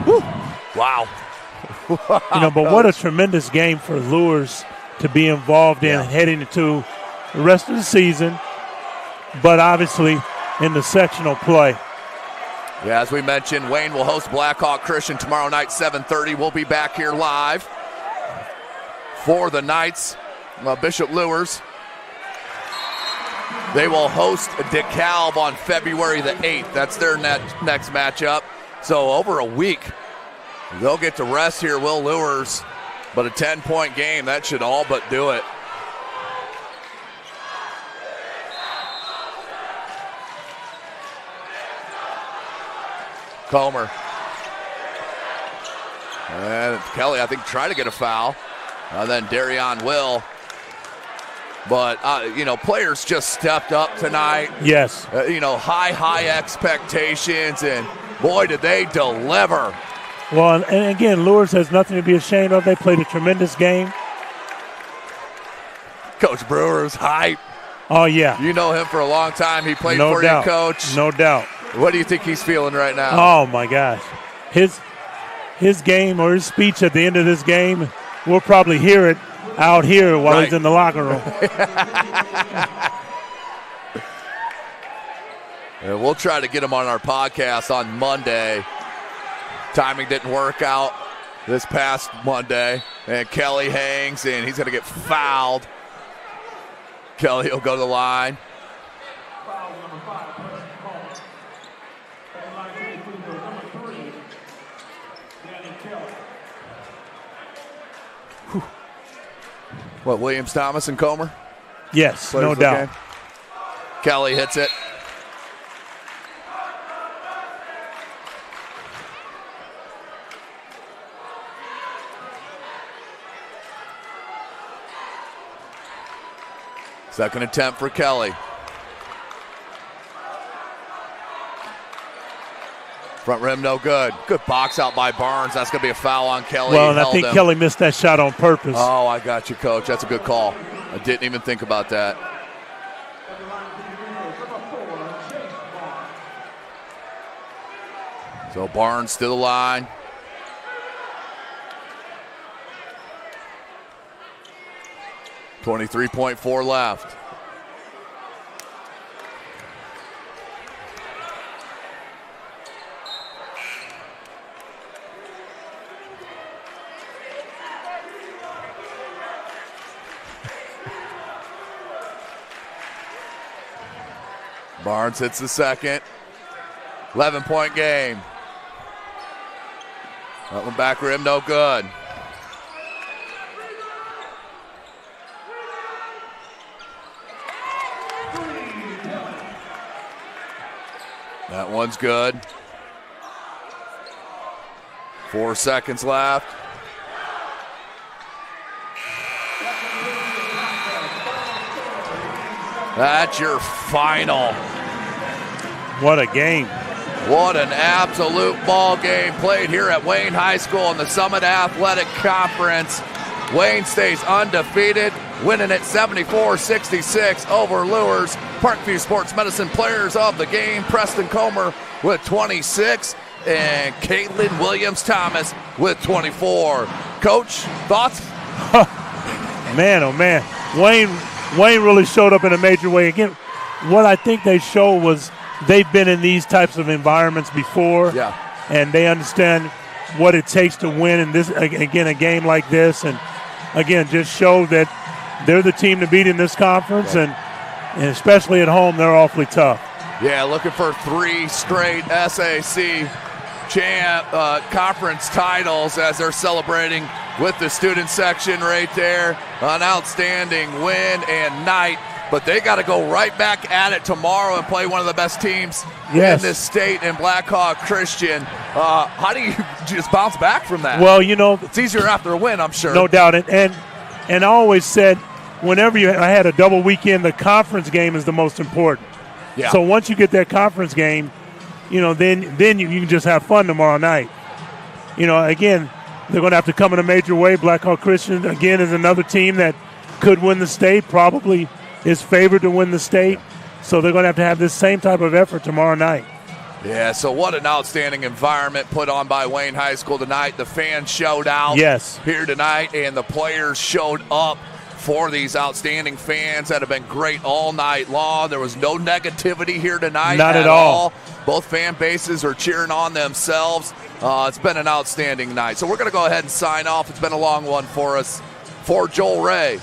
Woo. Wow. But what a tremendous game for Luers to be involved in heading into the rest of the season, but obviously in the sectional play. Yeah, as we mentioned, Wayne will host Blackhawk Christian tomorrow night, 7:30. We'll be back here live for the Knights. Bishop Luers. They will host DeKalb on February the 8th. That's their next matchup. So over a week, they'll get to rest here, Will Luers. But a 10-point game, that should all but do it. Comer. And Kelly, I think, tried to get a foul. Then Darion will. But, players just stepped up tonight. Yes. High expectations, and boy, did they deliver. Well, and again, Luers has nothing to be ashamed of. They played a tremendous game. Coach Brewer's hype. Oh, yeah. You know him for a long time. He played No for doubt. you, Coach. No doubt. What do you think he's feeling right now? Oh, my gosh. His game or his speech at the end of this game, we'll probably hear it out here while he's in the locker room. And we'll try to get him on our podcast on Monday. Timing didn't work out this past Monday. And Kelly hangs, and he's going to get fouled. Kelly will go to the line. What, Williams, Thomas, and Comer? Yes, Players no of the doubt. game. Kelly hits it. Second attempt for Kelly. Front rim, no good. Good box out by Barnes. That's going to be a foul on Kelly. Well, and I think Kelly missed that shot on purpose. Oh, I got you, Coach. That's a good call. I didn't even think about that. So Barnes to the line. .4 left. Barnes hits the second. 11-point game. That one back rim, no good. That one's good. 4 seconds left. That's your final. What a game. What an absolute ball game played here at Wayne High School in the Summit Athletic Conference. Wayne stays undefeated, winning it 74-66 over Luers. Parkview Sports Medicine players of the game, Preston Comer with 26 and Caitlin Williams-Thomas with 24. Coach, thoughts? Man, oh man. Wayne really showed up in a major way. Again, what I think they showed was they've been in these types of environments before. Yeah. And they understand what it takes to win in this, again, a game like this. And again, just show that they're the team to beat in this conference, and especially at home, they're awfully tough. Yeah, looking for 3 straight SAC conference titles as they're celebrating with the student section right there. An outstanding win and night, but they got to go right back at it tomorrow and play one of the best teams in this state in Blackhawk Christian. How do you just bounce back from that? Well, it's easier after a win, I'm sure. No doubt. And I always said, whenever I had a double weekend, the conference game is the most important. Yeah. So once you get that conference game, then you can just have fun tomorrow night. Again, They're going to have to come in a major way. Blackhawk Christian, again, is another team that could win the state, probably is favored to win the state. So they're going to have this same type of effort tomorrow night. Yeah, so what an outstanding environment put on by Wayne High School tonight. The fans showed out here tonight, and the players showed up for these outstanding fans that have been great all night long. There was no negativity here tonight. Not at all. Both fan bases are cheering on themselves. It's been an outstanding night. So we're going to go ahead and sign off. It's been a long one for us. For Joel Ray,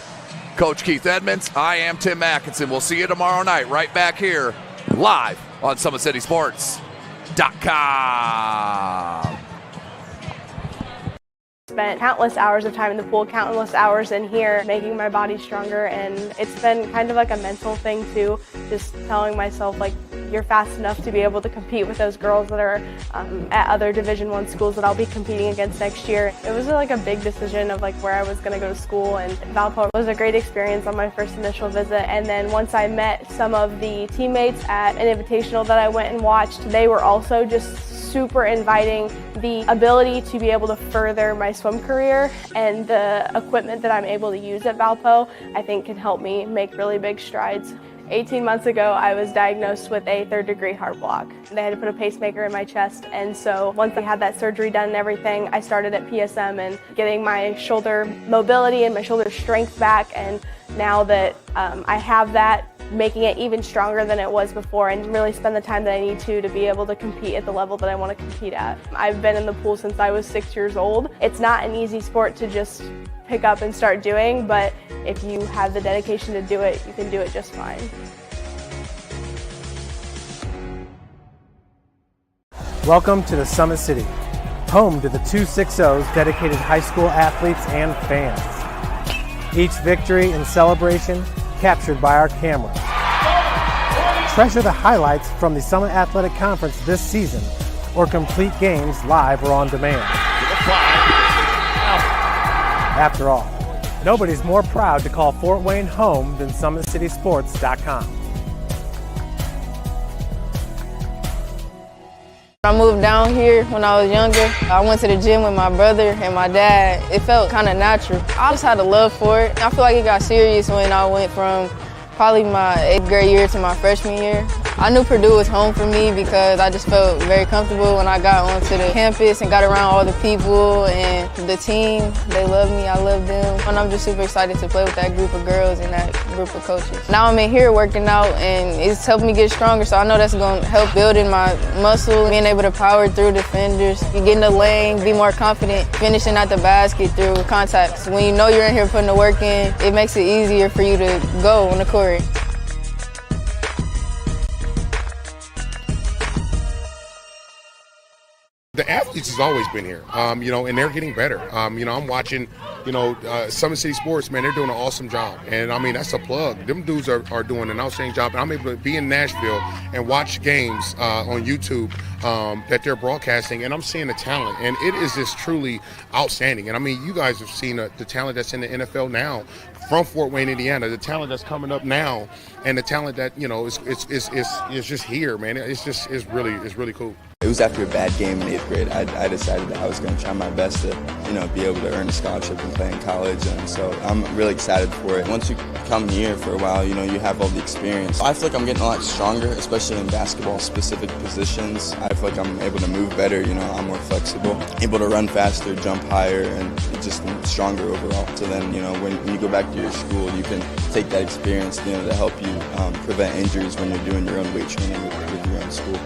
Coach Keith Edmonds, I am Tim Atkinson. We'll see you tomorrow night right back here live on SummitCitySports.com. Spent countless hours of time in the pool, countless hours in here, making my body stronger, and it's been kind of like a mental thing too, just telling myself like you're fast enough to be able to compete with those girls that are at other Division I schools that I'll be competing against next year. It was like a big decision of like where I was going to go to school, and Valpo was a great experience on my first initial visit. And then once I met some of the teammates at an invitational that I went and watched, they were also just super inviting. The ability to be able to further my swim career and the equipment that I'm able to use at Valpo, I think can help me make really big strides. 18 months ago, I was diagnosed with a third-degree heart block. They had to put a pacemaker in my chest, and so once I had that surgery done and everything, I started at PSM and getting my shoulder mobility and my shoulder strength back, and now that I have that, making it even stronger than it was before and really spend the time that I need to be able to compete at the level that I want to compete at. I've been in the pool since I was 6 years old. It's not an easy sport to just pick up and start doing, but if you have the dedication to do it, you can do it just fine. Welcome to the Summit City, home to the 260's dedicated high school athletes and fans. Each victory and celebration captured by our cameras. Treasure the highlights from the Summit Athletic Conference this season, or complete games live or on demand. After all, nobody's more proud to call Fort Wayne home than SummitCitySports.com. I moved down here when I was younger. I went to the gym with my brother and my dad. It felt kind of natural. I just had a love for it. I feel like it got serious when I went from probably my 8th grade year to my freshman year. I knew Purdue was home for me because I just felt very comfortable when I got onto the campus and got around all the people and the team. They love me, I love them. And I'm just super excited to play with that group of girls and that group of coaches. Now I'm in here working out and it's helped me get stronger, so I know that's going to help building my muscle, being able to power through defenders, you get in the lane, be more confident, finishing at the basket through contacts. When you know you're in here putting the work in, it makes it easier for you to go on the court. The athletes has always been here, and they're getting better. I'm watching, Summit City Sports, man, they're doing an awesome job. And, I mean, that's a plug. Them dudes are doing an outstanding job. And I'm able to be in Nashville and watch games on YouTube that they're broadcasting, and I'm seeing the talent. And it is just truly outstanding. And, I mean, you guys have seen the talent that's in the NFL now from Fort Wayne, Indiana, the talent that's coming up now, and the talent that, is just here, man. It's really cool. It was after a bad game in 8th grade. I decided that I was going to try my best to, be able to earn a scholarship and play in college. And so I'm really excited for it. Once you come here for a while, you have all the experience. I feel like I'm getting a lot stronger, especially in basketball-specific positions. I feel like I'm able to move better. I'm more flexible, able to run faster, jump higher, and just stronger overall. So then, when you go back to your school, you can take that experience, to help you prevent injuries when you're doing your own weight training with your own school.